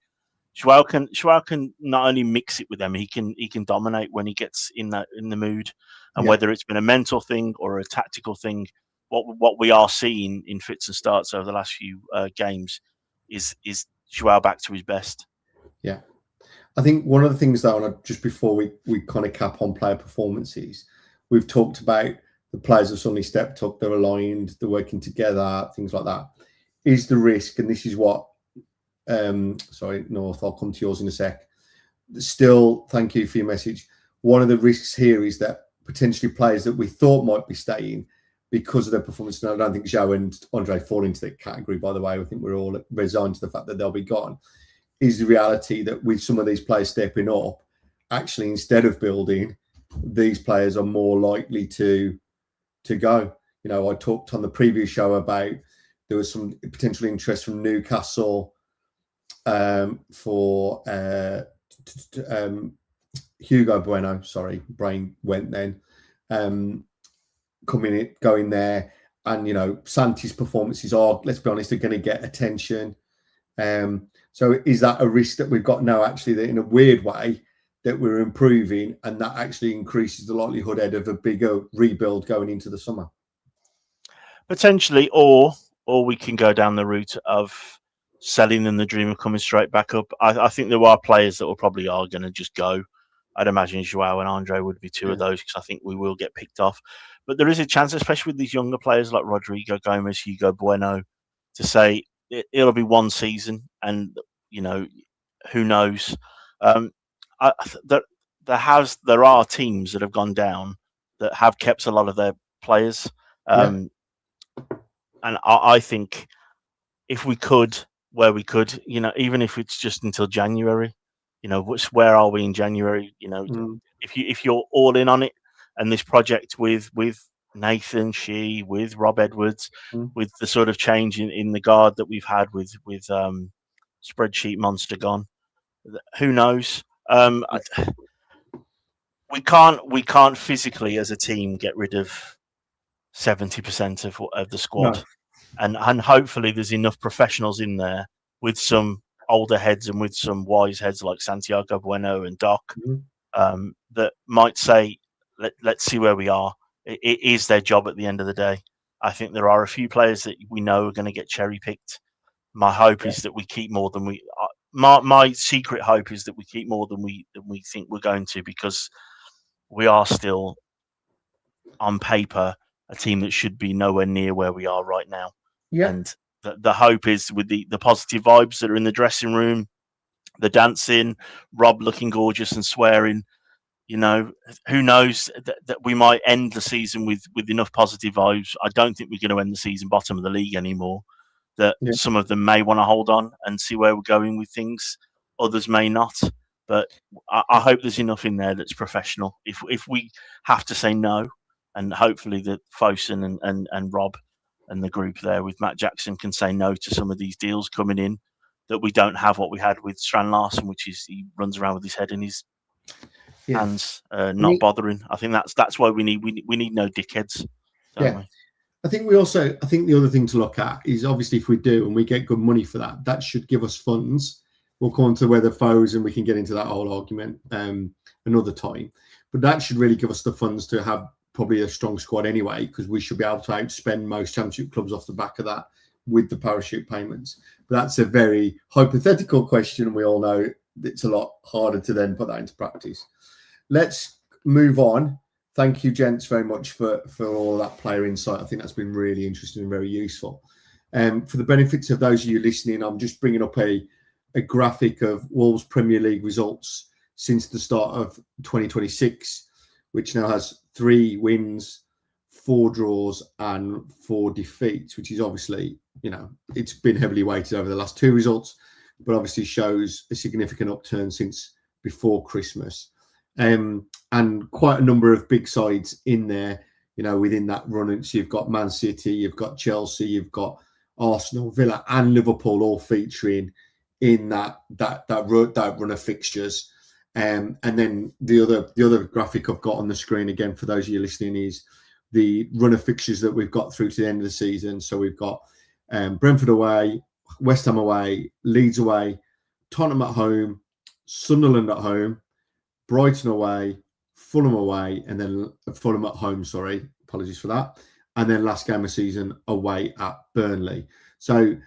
João can not only mix it with them, he can dominate when he gets in the mood. And whether it's been a mental thing or a tactical thing, what we are seeing in fits and starts over the last few games is João back to his best. Yeah. I think one of the things that just before we kind of cap on player performances, we've talked about the players have suddenly stepped up, they're aligned, they're working together, things like that. Is the risk, and this is what, sorry, North, I'll come to yours in a sec. Still, thank you for your message. One of the risks here is that potentially players that we thought might be staying because of their performance. And I don't think João and Andre fall into that category, by the way. I think we're all resigned to the fact that they'll be gone. Is the reality that with some of these players stepping up, actually, instead of building, these players are more likely to go. I talked on the previous show about there was some potential interest from Newcastle for Hugo Bueno. Sorry, brain went then. Going there, and Santi's performances are, let's be honest, are going to get attention. So is that a risk that we've got now, actually, that in a weird way that we're improving, and that actually increases the likelihood of a bigger rebuild going into the summer? Potentially, or we can go down the route of selling and the dream of coming straight back up. I think there are players that probably are going to just go. I'd imagine João and Andre would be two of those, because I think we will get picked off. But there is a chance, especially with these younger players like Rodrigo Gomez, Hugo Bueno, to say it'll be one season, and who knows. There are teams that have gone down that have kept a lot of their players, and I think if we could, where we could, even if it's just until January, where are we in January? If you're all in on it, and this project with Nathan Shee, with Rob Edwards, with the sort of change in the guard that we've had with spreadsheet monster gone, who knows? We can't physically as a team get rid of 70% of the squad. No. And hopefully there's enough professionals in there with some older heads and with some wise heads like Santiago Bueno and Doc that might say, let's see where we are. It is their job at the end of the day. I think there are a few players that we know are going to get cherry picked. My hope is that we keep more than we. My secret hope is that we keep more than we think we're going to, because we are still on paper a team that should be nowhere near where we are right now. Yeah. And the hope is with the positive vibes that are in the dressing room, the dancing, Rob looking gorgeous and swearing, who knows that we might end the season with enough positive vibes. I don't think we're going to end the season bottom of the league anymore. That some of them may want to hold on and see where we're going with things. Others may not. But I hope there's enough in there that's professional. If we have to say no, and hopefully that Fosun and Rob and the group there with Matt Jackson can say no to some of these deals coming in, that we don't have what we had with Strand Larsen, which is he runs around with his head in his hands, not bothering. I think that's why we need no dickheads. Don't we? I think the other thing to look at is obviously if we do and we get good money for that, that should give us funds. We'll come on to where the foes, and we can get into that whole argument another time. But that should really give us the funds to have probably a strong squad anyway, because we should be able to outspend most championship clubs off the back of that with the parachute payments. But that's a very hypothetical question, and we all know it's a lot harder to then put that into practice. Let's move on. Thank you, gents, very much for all that player insight. I think that's been really interesting and very useful. For the benefits of those of you listening, I'm just bringing up a graphic of Wolves Premier League results since the start of 2026, which now has 3 wins, 4 draws and 4 defeats, which is obviously, it's been heavily weighted over the last 2 results, but obviously shows a significant upturn since before Christmas. And quite a number of big sides in there, within that run. So you've got Man City, you've got Chelsea, you've got Arsenal, Villa and Liverpool all featuring in that run of fixtures. And then the other graphic I've got on the screen again for those of you listening is the run of fixtures that we've got through to the end of the season. So we've got Brentford away, West Ham away, Leeds away, Tottenham at home, Sunderland at home, Brighton away, Fulham away, and then Fulham at home, sorry, apologies for that. And then last game of season away at Burnley. So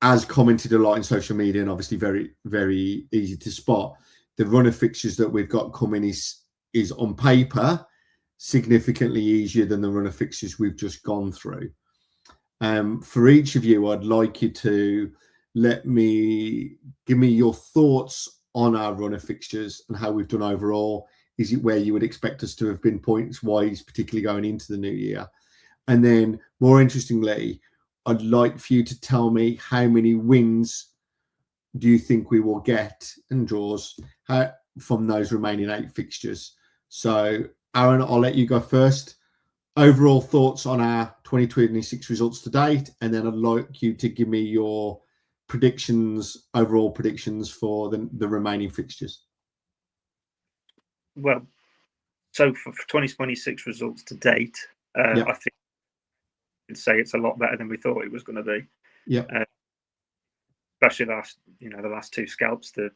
as commented a lot in social media, and obviously very, very easy to spot, the run of fixtures that we've got coming is on paper significantly easier than the run of fixtures we've just gone through. For each of you, I'd like you to give me your thoughts on our run of fixtures and how we've done overall. Is it where you would expect us to have been points-wise, particularly going into the new year? And then, more interestingly, I'd like for you to tell me how many wins do you think we will get and draws from those remaining 8 fixtures. So, Aaron, I'll let you go first. Overall thoughts on our 2026 results to date, and then I'd like you to give me your overall predictions for the remaining fixtures. Well, so for 2026 results to date, I think I could say it's a lot better than we thought it was going to be. Yeah. Especially the last 2 scalps. As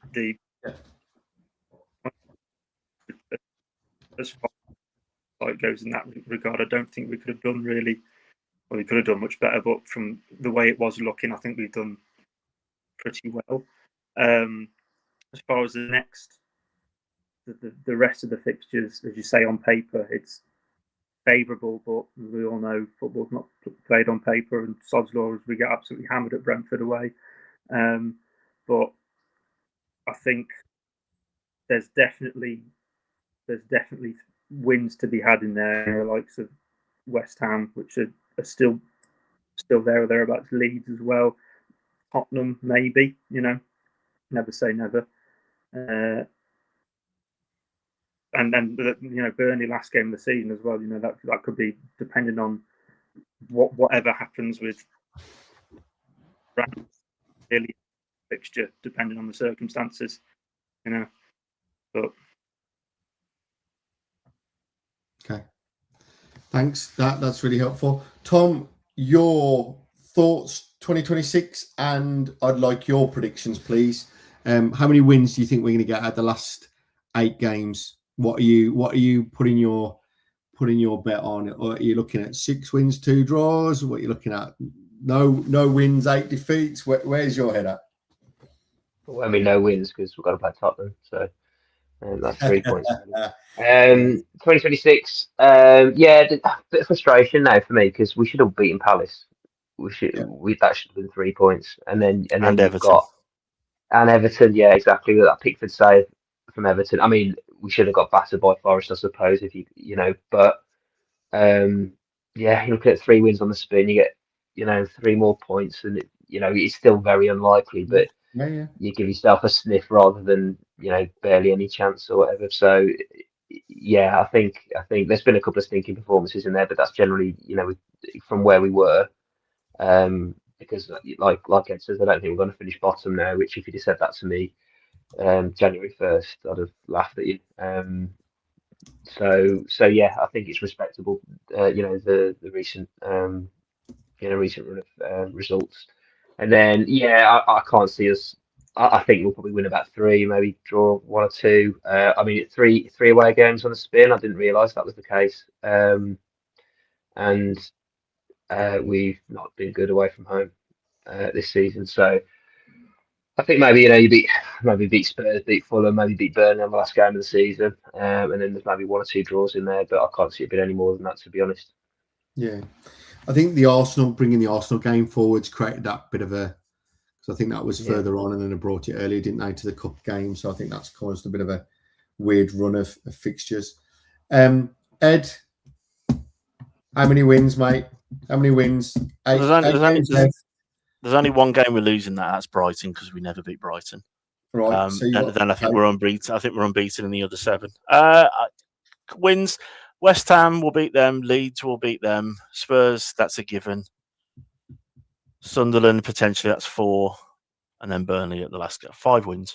far as it goes in that regard, I don't think we could have done really. Well, we could have done much better, but from the way it was looking, I think we've done pretty well. As far as the rest of the fixtures, as you say, on paper, it's favourable, but we all know football's not played on paper, and sod's law, we get absolutely hammered at Brentford away. But I think there's definitely wins to be had in there, the likes of West Ham, which are still there or thereabouts, Leeds as well. Tottenham, maybe. Never say never. And then Burnley last game of the season as well. That could be depending on whatever happens with really fixture, depending on the circumstances. But okay, thanks. That's really helpful. Tom, your thoughts 2026, and I'd like your predictions, please. How many wins do you think we're going to get out of the last 8 games? What are you putting your bet on? Or are you looking at 6 wins, 2 draws? What are you looking at? No wins, 8 defeats. Where's your head at? Well, no wins because we've got to play Tottenham, so that's 3 points. 2026, a bit of frustration now for me because we should have beaten Palace. That should have been 3 points, and then Everton. Everton, yeah, exactly. That Pickford save from Everton. I mean, we should have got battered by Forest, I suppose, if but you're looking at 3 wins on the spin, you get 3 more points, and it's still very unlikely, but you give yourself a sniff rather than barely any chance or whatever. So I think there's been a couple of stinking performances in there, but that's generally from where we were. Because like Ed says, I don't think we're going to finish bottom now, which if you'd have said that to me January 1st, I'd have laughed at you. So I think it's respectable, the recent recent run of results. And then I can't see us. I think we'll probably win about 3, maybe draw 1 or 2. I mean, 3 away games on the spin. I didn't realise that was the case. And we've not been good away from home this season. So I think maybe you beat Spurs, beat Fulham, maybe beat Burnley on the last game of the season, and then there's maybe 1 or 2 draws in there. But I can't see it being any more than that, to be honest. Yeah, I think bringing the Arsenal game forwards created that bit of a. So I think that was further on, and then they brought it earlier, didn't they, to the cup game? So I think that's caused a bit of a weird run of fixtures. Ed, how many wins, mate? How many wins? 8 There's only 1 game we're losing. That's Brighton, because we never beat Brighton. Right. Then I think we're unbeaten. I think we're unbeaten in the other 7. Wins. West Ham will beat them. Leeds will beat them. Spurs, that's a given. Sunderland, potentially, that's 4. And then Burnley at the last 5 wins.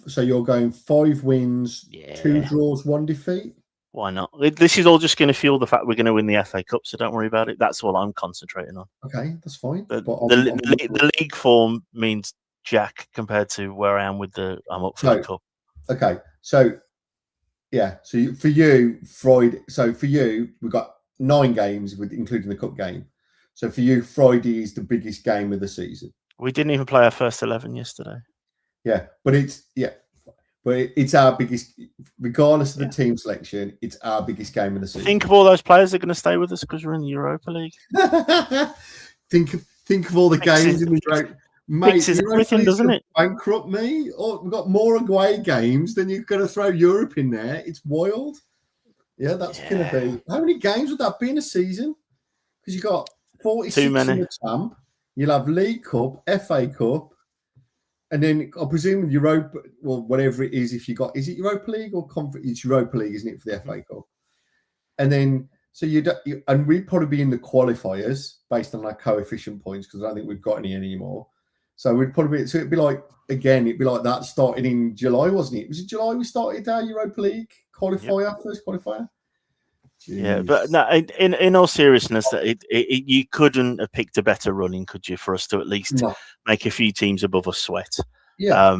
So you're going 5 wins, 2 draws, 1 defeat? Why not? This is all just going to fuel the fact we're going to win the FA Cup, so don't worry about it. That's all I'm concentrating on. Okay, that's fine. The league form means jack compared to where I am with I'm up for the Cup. Okay, so for you, Friday. So for you, we've got 9 games, including the Cup game. So for you, Friday is the biggest game of the season. We didn't even play our first 11 yesterday. Yeah, but it's our biggest, regardless of the team selection. It's our biggest game of the season. Think of all those players that are going to stay with us because we're in the Europa League. think of all the games in the Europa. Mate, fixes everything, doesn't it? Bankrupt me. Or we've got more away games than you've got to throw Europe in there. It's wild. Yeah, that's going to be. How many games would that be in a season? Because you've got 46 in the champ. You'll have League Cup, FA Cup, and then I presume Europa, well, whatever it is. If you got, is it Europa League or Conference? It's Europa League, isn't it, for the FA Cup? And then so and we'd probably be in the qualifiers based on our coefficient points because I don't think we've got any anymore. So we'd probably it'd be like that starting in July, wasn't it? Was it July we started our Europa League qualifier, first qualifier? Jeez. Yeah, but no, in all seriousness, you couldn't have picked a better running, could you, for us to at least make a few teams above us sweat? Yeah.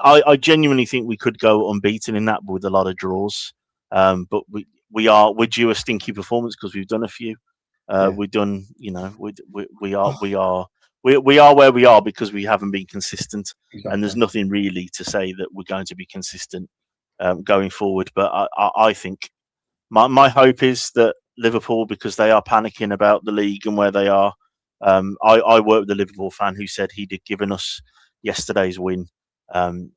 I genuinely think we could go unbeaten in that, but with a lot of draws. But we're due a stinky performance because we've done a few. We've done, we are where we are because we haven't been consistent, and there's nothing really to say that we're going to be consistent going forward. But I think. My hope is that Liverpool, because they are panicking about the league and where they are. I work with a Liverpool fan who said he'd have given us yesterday's win. Given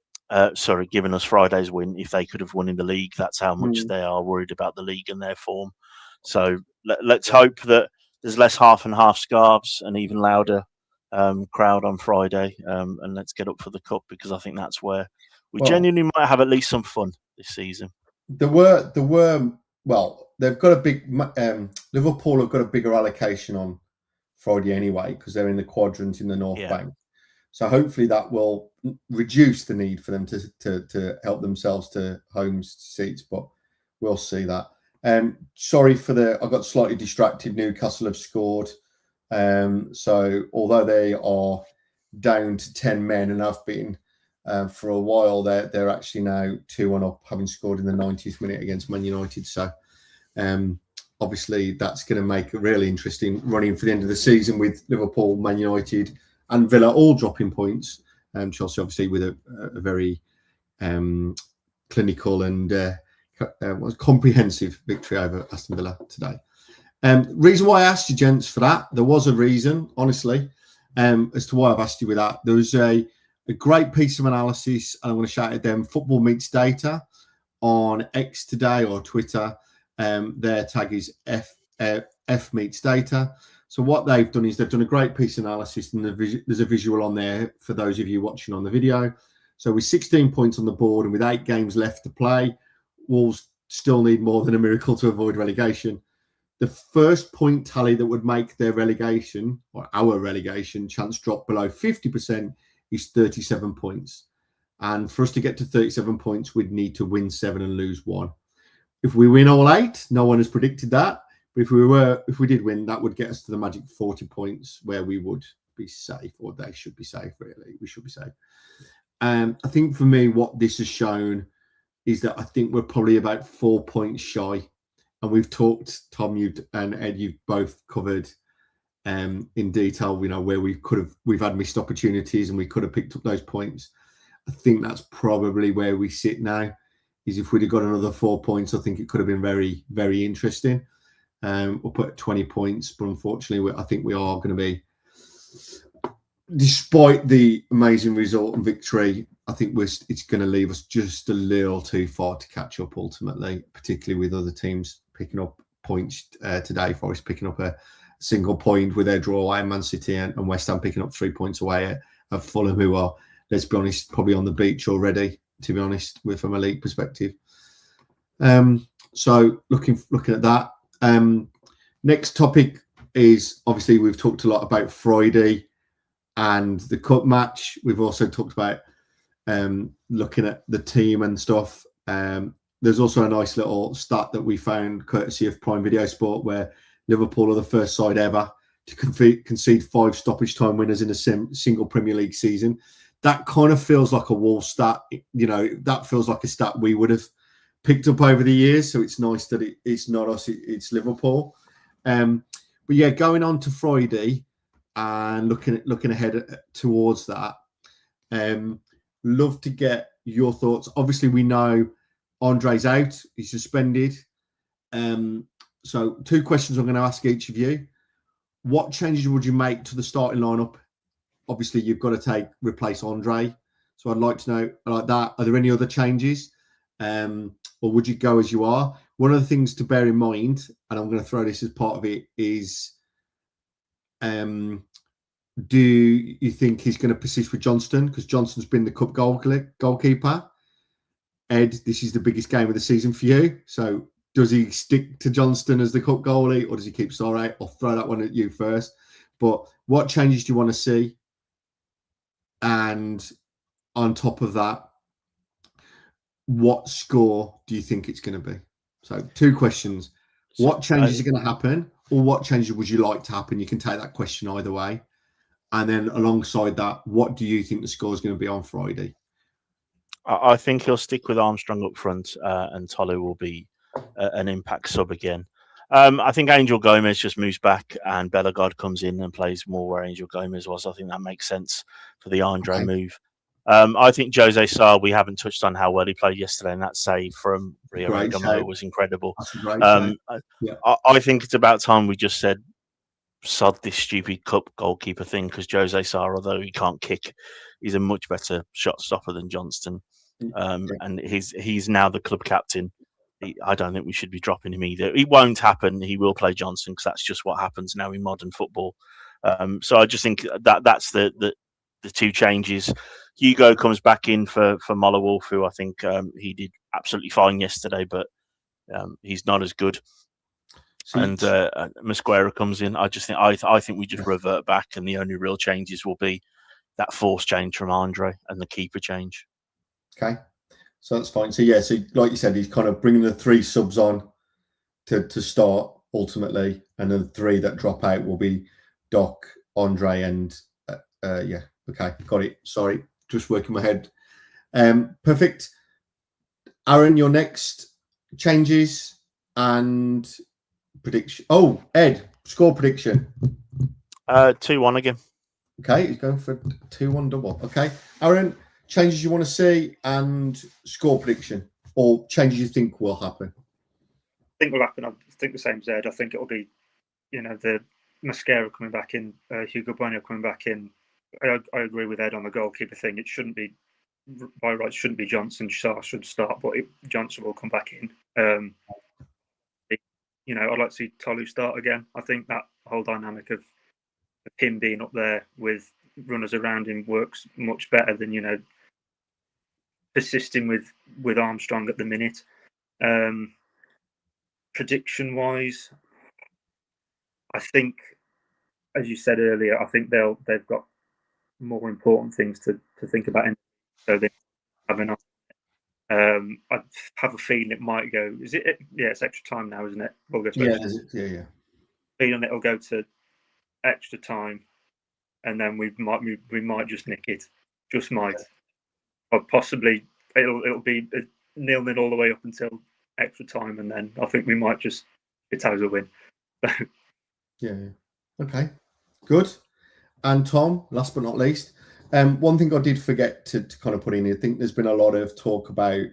us Friday's win if they could have won in the league. That's how much they are worried about the league and their form. So let's hope that there's less half and half scarves and even louder crowd on Friday, and let's get up for the cup, because I think that's where we genuinely might have at least some fun this season. They've got a big Liverpool have got a bigger allocation on Friday anyway, because they're in the quadrant in the North Bank. So hopefully that will reduce the need for them to help themselves to home seats, but we'll see that. Sorry for I got slightly distracted. Newcastle have scored. So although they are down to 10 men and have been for a while, they're actually now 2-1 up, having scored in the 90th minute against Man United. So obviously that's going to make a really interesting running for the end of the season, with Liverpool, Man United and Villa all dropping points. Chelsea obviously with a very clinical and comprehensive victory over Aston Villa today. Reason why I asked you, gents, for that, there was a reason, honestly, as to why I've asked you with that. There was a great piece of analysis, and I'm going to shout at them, Football Meets Data, on X today, or Twitter. Their tag is F Meets Data. So what they've done is they've done a great piece of analysis, and there's a visual on there for those of you watching on the video. So with 16 points on the board and with 8 games left to play, Wolves still need more than a miracle to avoid relegation. The first point tally that would make their relegation, or our relegation, chance drop below 50% is 37 points. And for us to get to 37 points, we'd need to win 7 and lose 1. If we win all 8, no one has predicted that. But if we did win, that would get us to the magic 40 points, where we would be safe, or they should be safe, really. We should be safe. I think for me, what this has shown is that I think we're probably about 4 points shy. And we've talked, Tom, you and Ed, you've both covered in detail, where we've had missed opportunities and we could have picked up those points. I think that's probably where we sit now, is if we'd have got another 4 points, I think it could have been very, very interesting. We'll put 20 points, but unfortunately, I think we are going to be, despite the amazing result and victory, I think it's going to leave us just a little too far to catch up ultimately, particularly with other teams picking up points today. Forest picking up a single point with their draw away, Man City and West Ham picking up 3 points away at Fulham, who are, let's be honest, probably on the beach already, to be honest, from a league perspective. So looking at that. Next topic is, obviously we've talked a lot about Friday and the cup match. We've also talked about looking at the team and stuff. There's also a nice little stat that we found courtesy of Prime Video Sport, where Liverpool are the first side ever to concede 5 stoppage time winners in a single Premier League season. That kind of feels like a Wolves stat. That feels like a stat we would have picked up over the years. So it's nice that it's not us, it's Liverpool. But yeah, going on to Friday and looking ahead towards that. Love to get your thoughts. Obviously, we know Andre's out; he's suspended. So 2 questions I'm going to ask each of you. What changes would you make to the starting lineup? Obviously, you've got to replace Andre. So I'd like to know, like that, are there any other changes? Or would you go as you are? One of the things to bear in mind, and I'm going to throw this as part of it, is do you think he's going to persist with Johnston? Because Johnston's been the cup goalkeeper. Ed, this is the biggest game of the season for you. So does he stick to Johnston as the cup goalie, or does he keep Sorry? I'll throw that one at you first. But what changes do you want to see? And on top of that, what score do you think it's going to be? So 2 questions. What changes are going to happen, or what changes would you like to happen? You can take that question either way. And then alongside that, what do you think the score is going to be on Friday? I think he'll stick with Armstrong up front, and Tolu will be an impact sub again. I think Angel Gomez just moves back and Bellegarde comes in and plays more where Angel Gomez was. I think that makes sense for the Andre move. I think Jose Sarr, we haven't touched on how well he played yesterday, and that save from Rio Gamo was incredible. I think it's about time we just said, sod this stupid cup goalkeeper thing, because Jose Sarr, although he can't kick, he's a much better shot stopper than Johnston. And he's now the club captain. I don't think we should be dropping him either. It won't happen. He will play Johnston, because that's just what happens now in modern football. So I just think that's the two changes. Hugo comes back in for Molineux, who I think he did absolutely fine yesterday, but he's not as good. And Mosquera comes in. I think we just revert back, and the only real changes will be that force change from Andre and the keeper change. Okay, so that's fine. So yeah, so like you said, he's kind of bringing the 3 subs on to start ultimately, and then the 3 that drop out will be Doc, Andre, and yeah. Okay, got it. Sorry, just working my head. Perfect. Aaron, your next changes and prediction. Oh, Ed, score prediction. 2-1 again. Okay, he's going for 2-1 double. Okay, Aaron, changes you want to see and score prediction, or changes you think will happen. I think will happen. I think the same as Ed. I think it'll be, the Mosquera coming back in, Hugo Bueno coming back in. I agree with Ed on the goalkeeper thing. It shouldn't be, by rights, shouldn't be Johnson. Sarr should start, but Johnson will come back in. I'd like to see Tolu start again. I think that whole dynamic of him being up there with runners around him works much better than, persisting with Armstrong at the minute. Prediction-wise, I think, as you said earlier, I think they've got more important things to think about, so they have enough. I have a feeling it might go. Is it? Yeah, it's extra time now, isn't it? We'll go to yeah. Feeling it'll go to extra time, and then we might just nick it. Just might, or possibly it'll be 0-0 all the way up until extra time, and then I think we might just get out a win. Yeah. Okay. Good. And Tom, last but not least, one thing I did forget to kind of put in, I think there's been a lot of talk about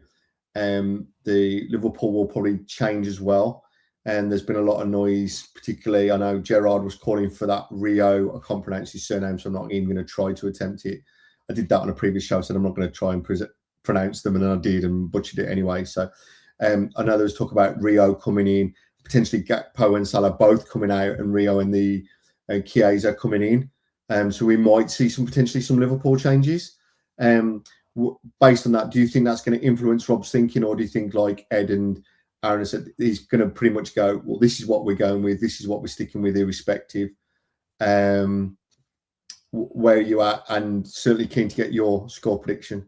the Liverpool will probably change as well. And there's been a lot of noise, particularly, I know Gerard was calling for that Rio. I can't pronounce his surname, so I'm not even going to try to attempt it. I did that on a previous show, so I'm not going to try and pronounce them, and then I did and butchered it anyway. So I know there was talk about Rio coming in, potentially Gakpo and Salah both coming out, and Rio and the Chiesa coming in. So we might see potentially some Liverpool changes. Based on that, do you think that's going to influence Rob's thinking, or do you think, like Ed and Aaron said, he's going to pretty much go, well, this is what we're going with, this is what we're sticking with, irrespective? Where are you at? And certainly keen to get your score prediction.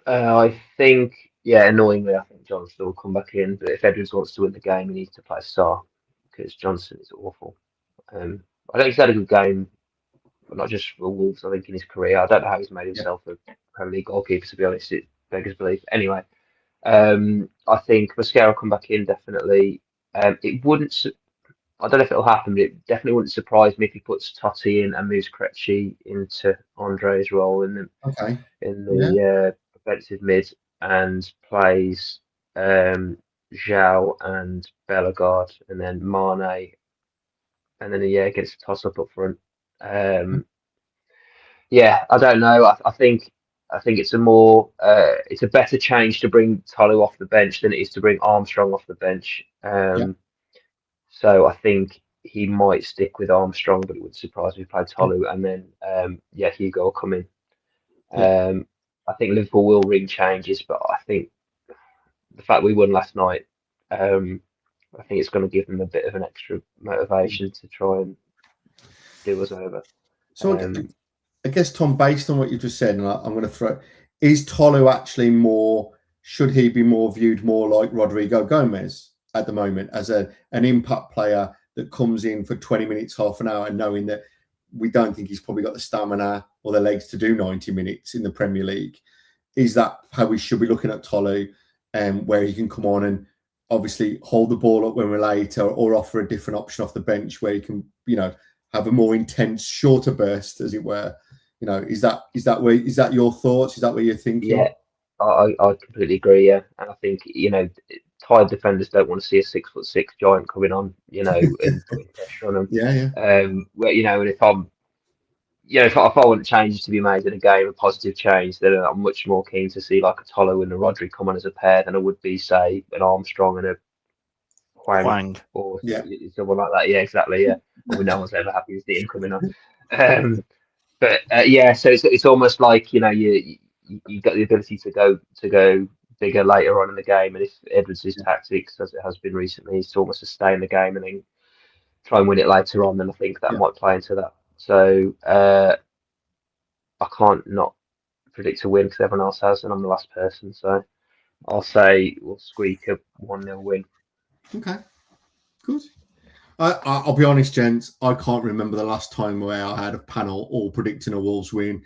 I think, annoyingly, I think Johnson will come back in. But if Edwards wants to win the game, he needs to play Sarr, because Johnson is awful. I think he's had a good game, but not just for Wolves. I think in his career, I don't know how he's made himself a Premier League goalkeeper. To be honest, it beggars belief. Anyway, I think Mosquera will come back in definitely. It wouldn't. I don't know if it'll happen, but it definitely wouldn't surprise me if he puts Totti in and moves Krejci into Andre's role in the defensive mid, and plays Zhao and Bellegarde, and then Mane, and then gets a toss up front. I don't know. I think it's it's a better change to bring Tolu off the bench than it is to bring Armstrong off the bench. So I think he might stick with Armstrong, but it would surprise me if he played Tolu, and then Hugo will come in. I think Liverpool will ring changes, but I think the fact we won last night, I think it's going to give them a bit of an extra motivation to try and do us over. So I guess, Tom, based on what you just said, and I'm going to throw, is Tolu actually should he be viewed more like Rodrigo Gomez at the moment, as an impact player that comes in for 20 minutes, half an hour, and knowing that we don't think he's probably got the stamina or the legs to do 90 minutes in the Premier League? Is that how we should be looking at Tolu, where he can come on and obviously hold the ball up when we're later, or offer a different option off the bench where he can, have a more intense, shorter burst, as it were? Is that your thoughts? Is that what you're thinking? Yeah, I completely agree. Yeah, and I think tired defenders don't want to see a 6'6" giant coming on, and putting pressure on them. And if I'm, if I want changes to be made in a game, a positive change, then I'm much more keen to see like a Tolu and a Rodri come on as a pair than I would be, say, an Armstrong and a Quang or someone like that. Yeah, exactly. Yeah, well, no one's ever happy to see him coming on. But so it's almost like you've got the ability to go bigger later on in the game, and if Edwards' tactics, as it has been recently, is to almost stay in the game and then try and win it later on, then I think that might play into that. So I can't not predict a win because everyone else has, and I'm the last person. So I'll say we'll squeak a 1-0 win. Okay, good. I'll be honest, gents. I can't remember the last time where I had a panel all predicting a Wolves win.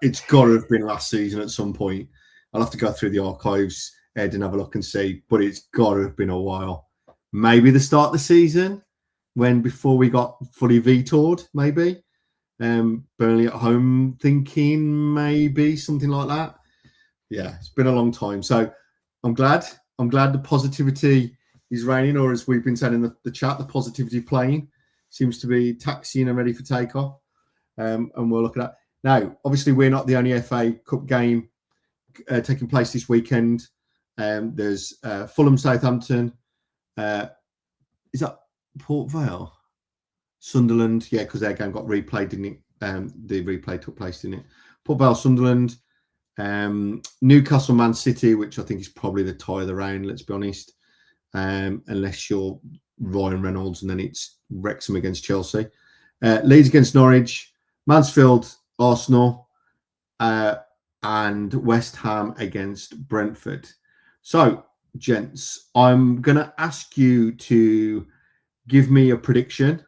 It's got to have been last season at some point. I'll have to go through the archives, Ed, and have a look and see. But it's got to have been a while. Maybe the start of the season, before we got fully vetoed. Maybe Burnley at home, thinking maybe something like that. Yeah, it's been a long time. So I'm glad. I'm glad the positivity is reigning, or as we've been saying in the chat, the positivity plane seems to be taxiing and ready for takeoff. And we'll look at that. Now, obviously, we're not the only FA Cup game taking place this weekend. There's Fulham, Southampton. Is that Port Vale? Sunderland, yeah, because their game got replayed, didn't it? The replay took place, didn't it? Port Vale, Sunderland. Newcastle, Man City, which I think is probably the tie of the round, let's be honest. Unless you're Ryan Reynolds, and then it's Wrexham against Chelsea. Leeds against Norwich, Mansfield, Arsenal, and West Ham against Brentford. So, gents, I'm going to ask you to give me a prediction.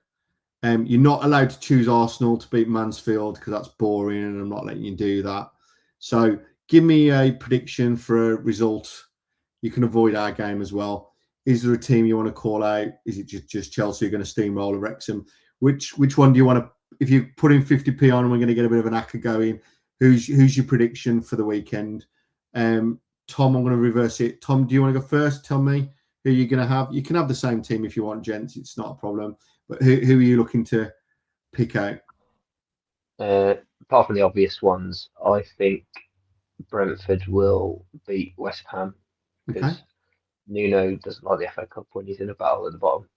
You're not allowed to choose Arsenal to beat Mansfield because that's boring, and I'm not letting you do that. So, give me a prediction for a result. You can avoid our game as well. Is there a team you want to call out? Is it just Chelsea going to steamroll Wrexham? Which one do you want to? If you put in 50p on, and we're going to get a bit of an acca going. Who's your prediction for the weekend? Tom, I'm going to reverse it. Tom, do you want to go first? Tell me who you're going to have. You can have the same team if you want, gents. It's not a problem. But who are you looking to pick out? Apart from the obvious ones, I think Brentford will beat West Ham because Nuno doesn't like the FA Cup when he's in a battle at the bottom.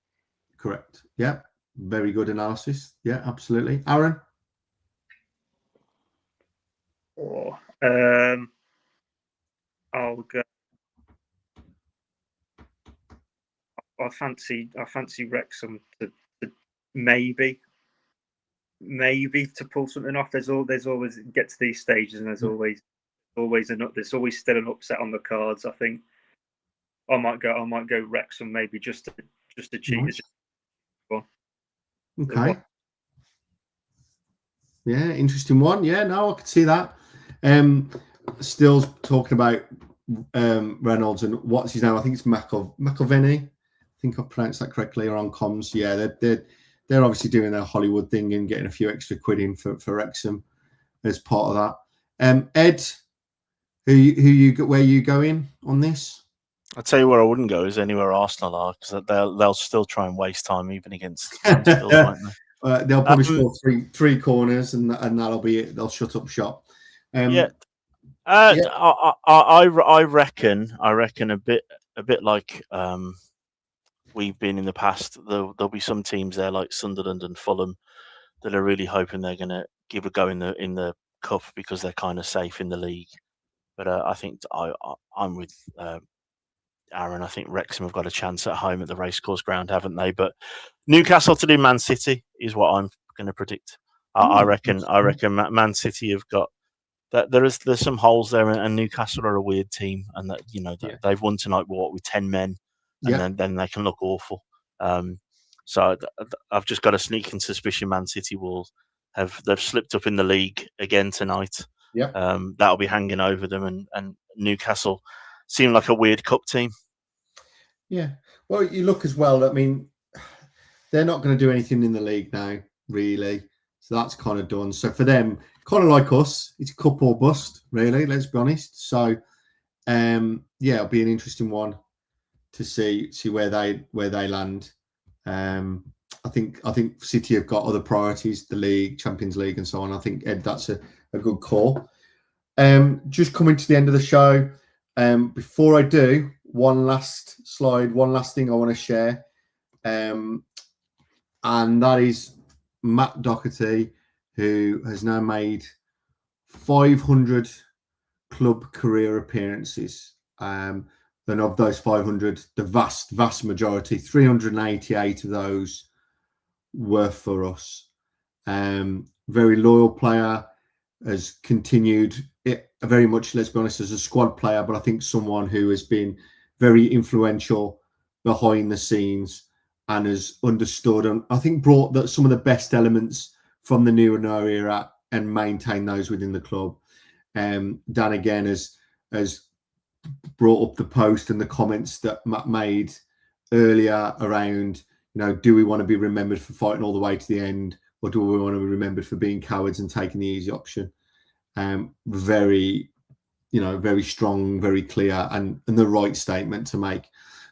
Correct. Yeah. Very good analysis. Yeah, absolutely. Aaron? I'll go. I fancy Wrexham to maybe to pull something off. There's always get to these stages, and there's always still an upset on the cards. I think I might go Wrexham maybe just to cheat. Nice. Okay. Yeah, interesting one. Yeah, no, I could see that. Still talking about Reynolds and what's his name? I think it's McIlvenny. I think I've pronounced that correctly, or on comms. Yeah, they're obviously doing their Hollywood thing and getting a few extra quid in for Wrexham as part of that. Ed, where you going on this? I'll tell you where I wouldn't go is anywhere Arsenal are, because they'll still try and waste time even against Mansfield, won't they? They'll probably score three corners, and that'll be it. They'll shut up shop. I reckon a bit like we've been in the past. There'll be some teams there like Sunderland and Fulham that are really hoping they're going to give a go in the cup because they're kind of safe in the league. But I think I'm with Aaron. I think Wrexham have got a chance at home at the Racecourse Ground, haven't they? But Newcastle to do Man City is what I'm going to predict. I reckon Man City have got that. There's some holes there, and Newcastle are a weird team, and that they've won tonight with 10 men, and then they can look awful. So I've just got a sneaking suspicion Man City they've slipped up in the league again tonight. Yeah, that'll be hanging over them, and Newcastle seem like a weird cup team. Yeah. Well, you look as well. I mean, they're not going to do anything in the league now, really. So that's kind of done. So for them, kind of like us, it's cup or bust, really. Let's be honest. So, it'll be an interesting one to see where they land. I think City have got other priorities, the league, Champions League, and so on. I think, Ed, that's a good call. Just coming to the end of the show. Before I do, one last slide, one last thing I want to share. and that is Matt Doherty, who has now made 500 club career appearances. Then of those 500, the vast majority, 388 of those were for us. Very loyal player, has continued it very much, let's be honest, as a squad player, but I think someone who has been very influential behind the scenes and has understood and I think brought some of the best elements from the new era and maintained those within the club. Dan again has brought up the post and the comments that Matt made earlier around, do we want to be remembered for fighting all the way to the end, or do we want to be remembered for being cowards and taking the easy option? Very strong, very clear, and the right statement to make.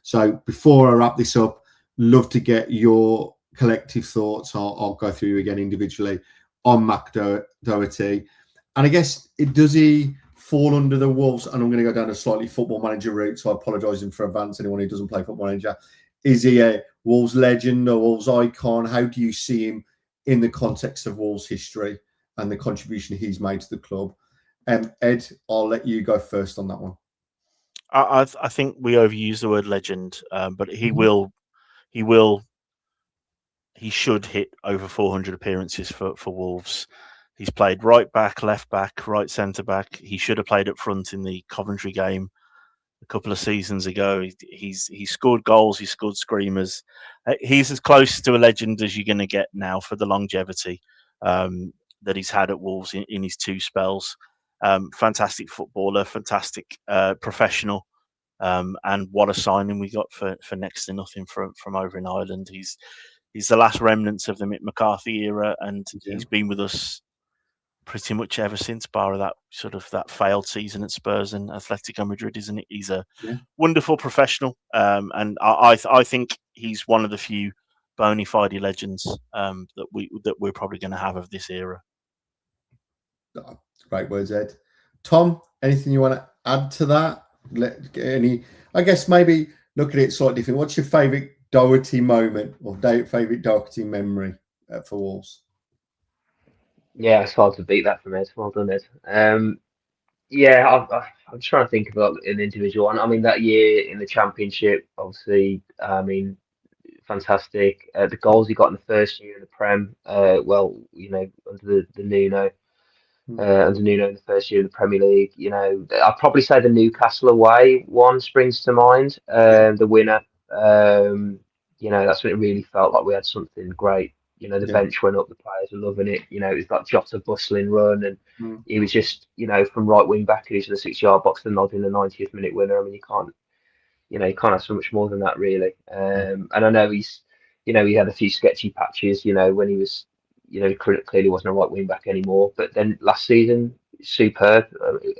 So before I wrap this up, love to get your collective thoughts. I'll go through you again individually on Mac Doherty. And I guess, does he fall under the Wolves? And I'm going to go down a slightly Football Manager route, so I apologise in advance, anyone who doesn't play Football Manager. Is he a Wolves legend or Wolves icon? How do you see him in the context of Wolves history and the contribution he's made to the club? Ed, I'll let you go first on that one. I think we overuse the word legend, but he should hit over 400 appearances for Wolves. He's played right back, left back, right centre back. He should have played up front in the Coventry game a couple of seasons ago. He scored goals, he scored screamers. He's as close to a legend as you're going to get now for the longevity that he's had at Wolves in his two spells. Fantastic footballer, fantastic professional, and what a signing we got for next to nothing from over in Ireland. He's the last remnants of the Mick McCarthy era, and he's been with us pretty much ever since, bar that failed season at Spurs and Atletico Madrid, isn't it? He's a wonderful professional, and I think he's one of the few bona fide legends that we're probably going to have of this era. Great words, Ed. Tom, anything you want to add to that? I guess maybe look at it slightly different. What's your favourite Doherty moment or favourite Doherty memory for Wolves? Yeah, it's hard to beat that from Ed. Well done, Ed. I'm trying to think about an individual one. I mean, that year in the Championship, obviously, fantastic. The goals he got in the first year in the Prem, under the Nuno. Under Nuno in the first year of the Premier League, I'd probably say the Newcastle away one springs to mind. The winner, that's when it really felt like we had something great. The bench went up, the players were loving it. It was like Jota bustling run, and he was just, from right wing back into the 6-yard box, the nod in the 90th minute winner. I mean, you can't have so much more than that, really. And I know he had a few sketchy patches, when he was. Clearly wasn't a right wing back anymore. But then last season, superb.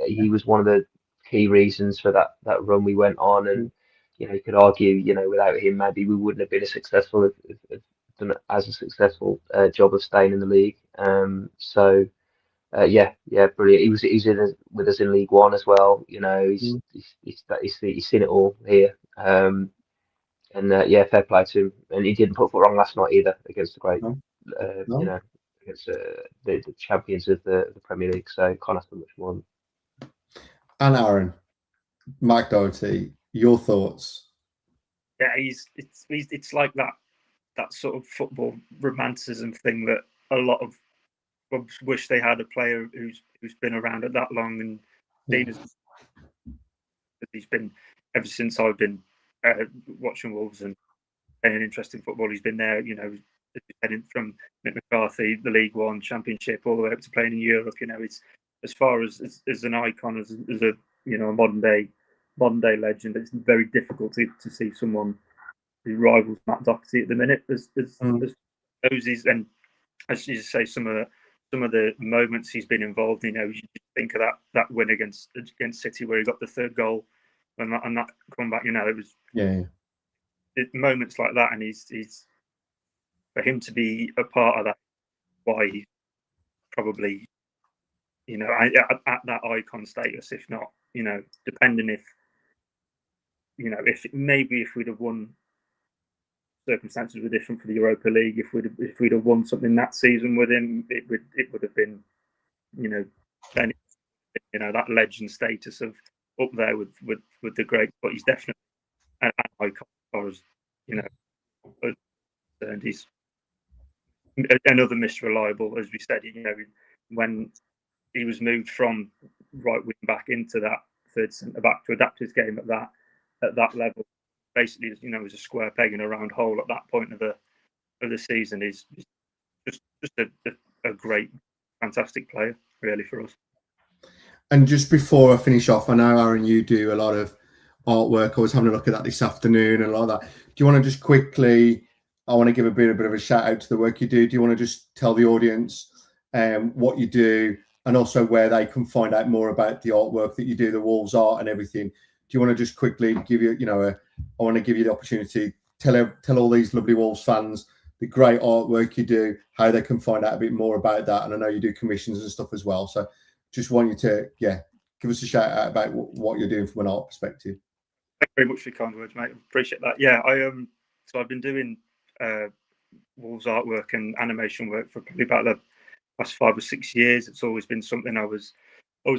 He was one of the key reasons for that run we went on. And you could argue, without him, maybe we wouldn't have been as successful done as a successful job of staying in the league. Brilliant. He was with us in League One as well. He's seen it all here. Fair play to him. And he didn't put foot wrong last night either against the great. Against the champions of the Premier League, so can't ask for much more. And Aaron, Mac Doherty, your thoughts? Yeah, it's like that sort of football romanticism thing that a lot of clubs wish they had a player who's been around it that long, and he's been ever since I've been watching Wolves and playing interesting football. He's been there, heading from Mick McCarthy, the League One, Championship, all the way up to playing in Europe. It's as far as an icon, as a a modern day legend. It's very difficult to see someone who rivals Matt Doherty at the minute. As those, and as you say, some of the moments he's been involved in. You think of that win against City where he got the third goal and that comeback. It was moments like that, and he's. For him to be a part of that, why he's probably, at that icon status, if not, depending if we'd have won circumstances were different for the Europa League. If we'd have won something that season with him, it would have been, then that legend status of up there with the great. But he's definitely an icon as far as and he's another Mr. Reliable, as we said. When he was moved from right wing back into that third centre back to adapt his game at that level, basically, was a square peg in a round hole at that point of the season. He's just a great, fantastic player, really, for us. And just before I finish off, I know, Aaron, you do a lot of artwork. I was having a look at that this afternoon and a lot of that. Do you want to just quickly, I want to give a bit of a shout out to the work you do. Do you want to just tell the audience what you do and also where they can find out more about the artwork that you do, the Wolves art and everything? Do you want to just quickly give you, I want to give you the opportunity, tell all these lovely Wolves fans the great artwork you do, how they can find out a bit more about that. And I know you do commissions and stuff as well. So just want you to, give us a shout out about what you're doing from an art perspective. Thank you very much for your kind words, mate. Appreciate that. Yeah, so I've been doing Wolves artwork and animation work for probably about the past 5 or 6 years. It's always been something I was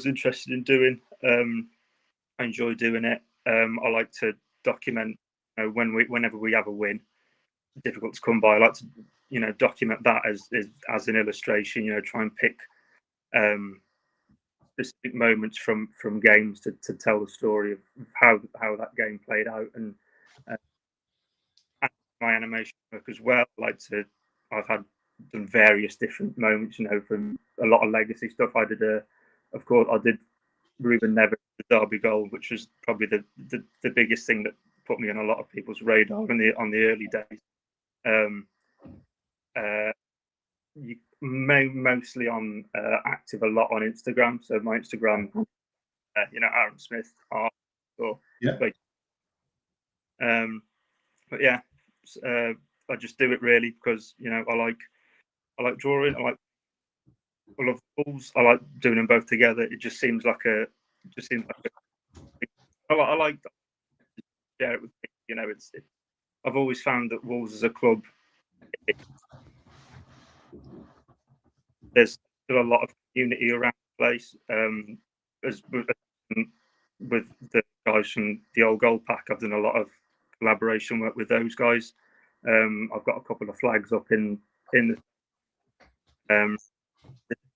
interested in doing. I enjoy doing it. I like to document whenever we have a win. Difficult to come by. I like to document that as an illustration. Try and pick specific moments from games to tell the story of how that game played out, and my animation work as well. I've done various different moments, from a lot of legacy stuff. I did Ruben Neves' Derby goal, which was probably the biggest thing that put me on a lot of people's radar on the early days. Mostly on active a lot on Instagram. So my Instagram, Aaron Smith art. But yeah, I just do it really because I like drawing. I love the Wolves. I like doing them both together. It just seems like I like to share it with people. I've always found that Wolves as a club, there's still a lot of community around the place. With the guys from the old Gold Pack, I've done a lot of collaboration work with those guys. I've got a couple of flags up in the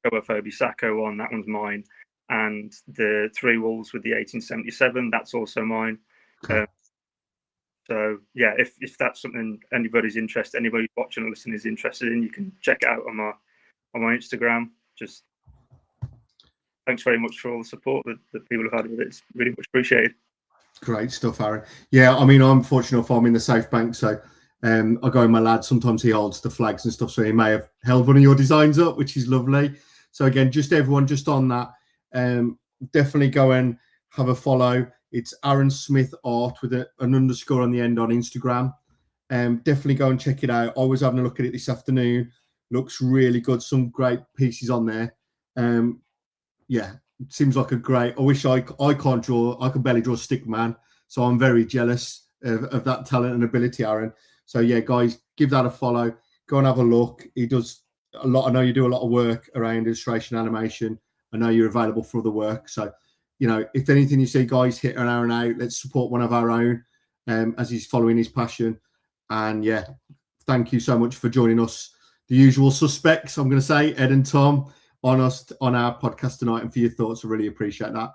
Phobie Sacco one. That one's mine, and the 3 Wolves with the 1877. That's also mine. So yeah, if that's something anybody watching or listening is interested in, you can check it out on my Instagram. Just thanks very much for all the support that people have had with it. It's really much appreciated. Great stuff, Aaron. Yeah, I mean, I'm fortunate enough, I'm in the South Bank, so I go with my lad. Sometimes he holds the flags and stuff, so he may have held one of your designs up, which is lovely. So again, just everyone just on that, definitely go and have a follow. It's Aaron Smith Art with an underscore on the end on Instagram. Definitely go and check it out. I was having a look at it this afternoon. Looks really good. Some great pieces on there. Yeah, it seems like a great. I wish I can't draw. I can barely draw stick man. So I'm very jealous of that talent and ability, Aaron. So yeah, guys, give that a follow. Go and have a look. He does a lot. I know you do a lot of work around illustration, animation. I know you're available for the work. So, if anything you see, guys, hit an Aaron out. Let's support one of our own as he's following his passion. And yeah, thank you so much for joining us. The usual suspects, I'm going to say, Ed and Tom, on our podcast tonight, and for your thoughts. I really appreciate that.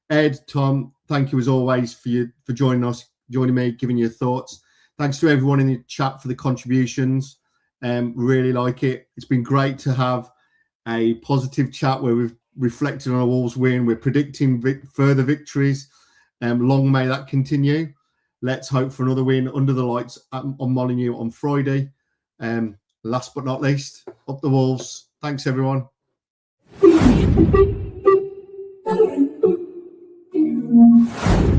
Ed, Tom, thank you as always for joining us, joining me, giving your thoughts. Thanks to everyone in the chat for the contributions. Really like it. It's been great to have a positive chat where we've reflected on a Wolves win. We're predicting further victories. Long may that continue. Let's hope for another win under the lights on Molineux on Friday. Last but not least, up the Wolves. Thanks, everyone. Thank you.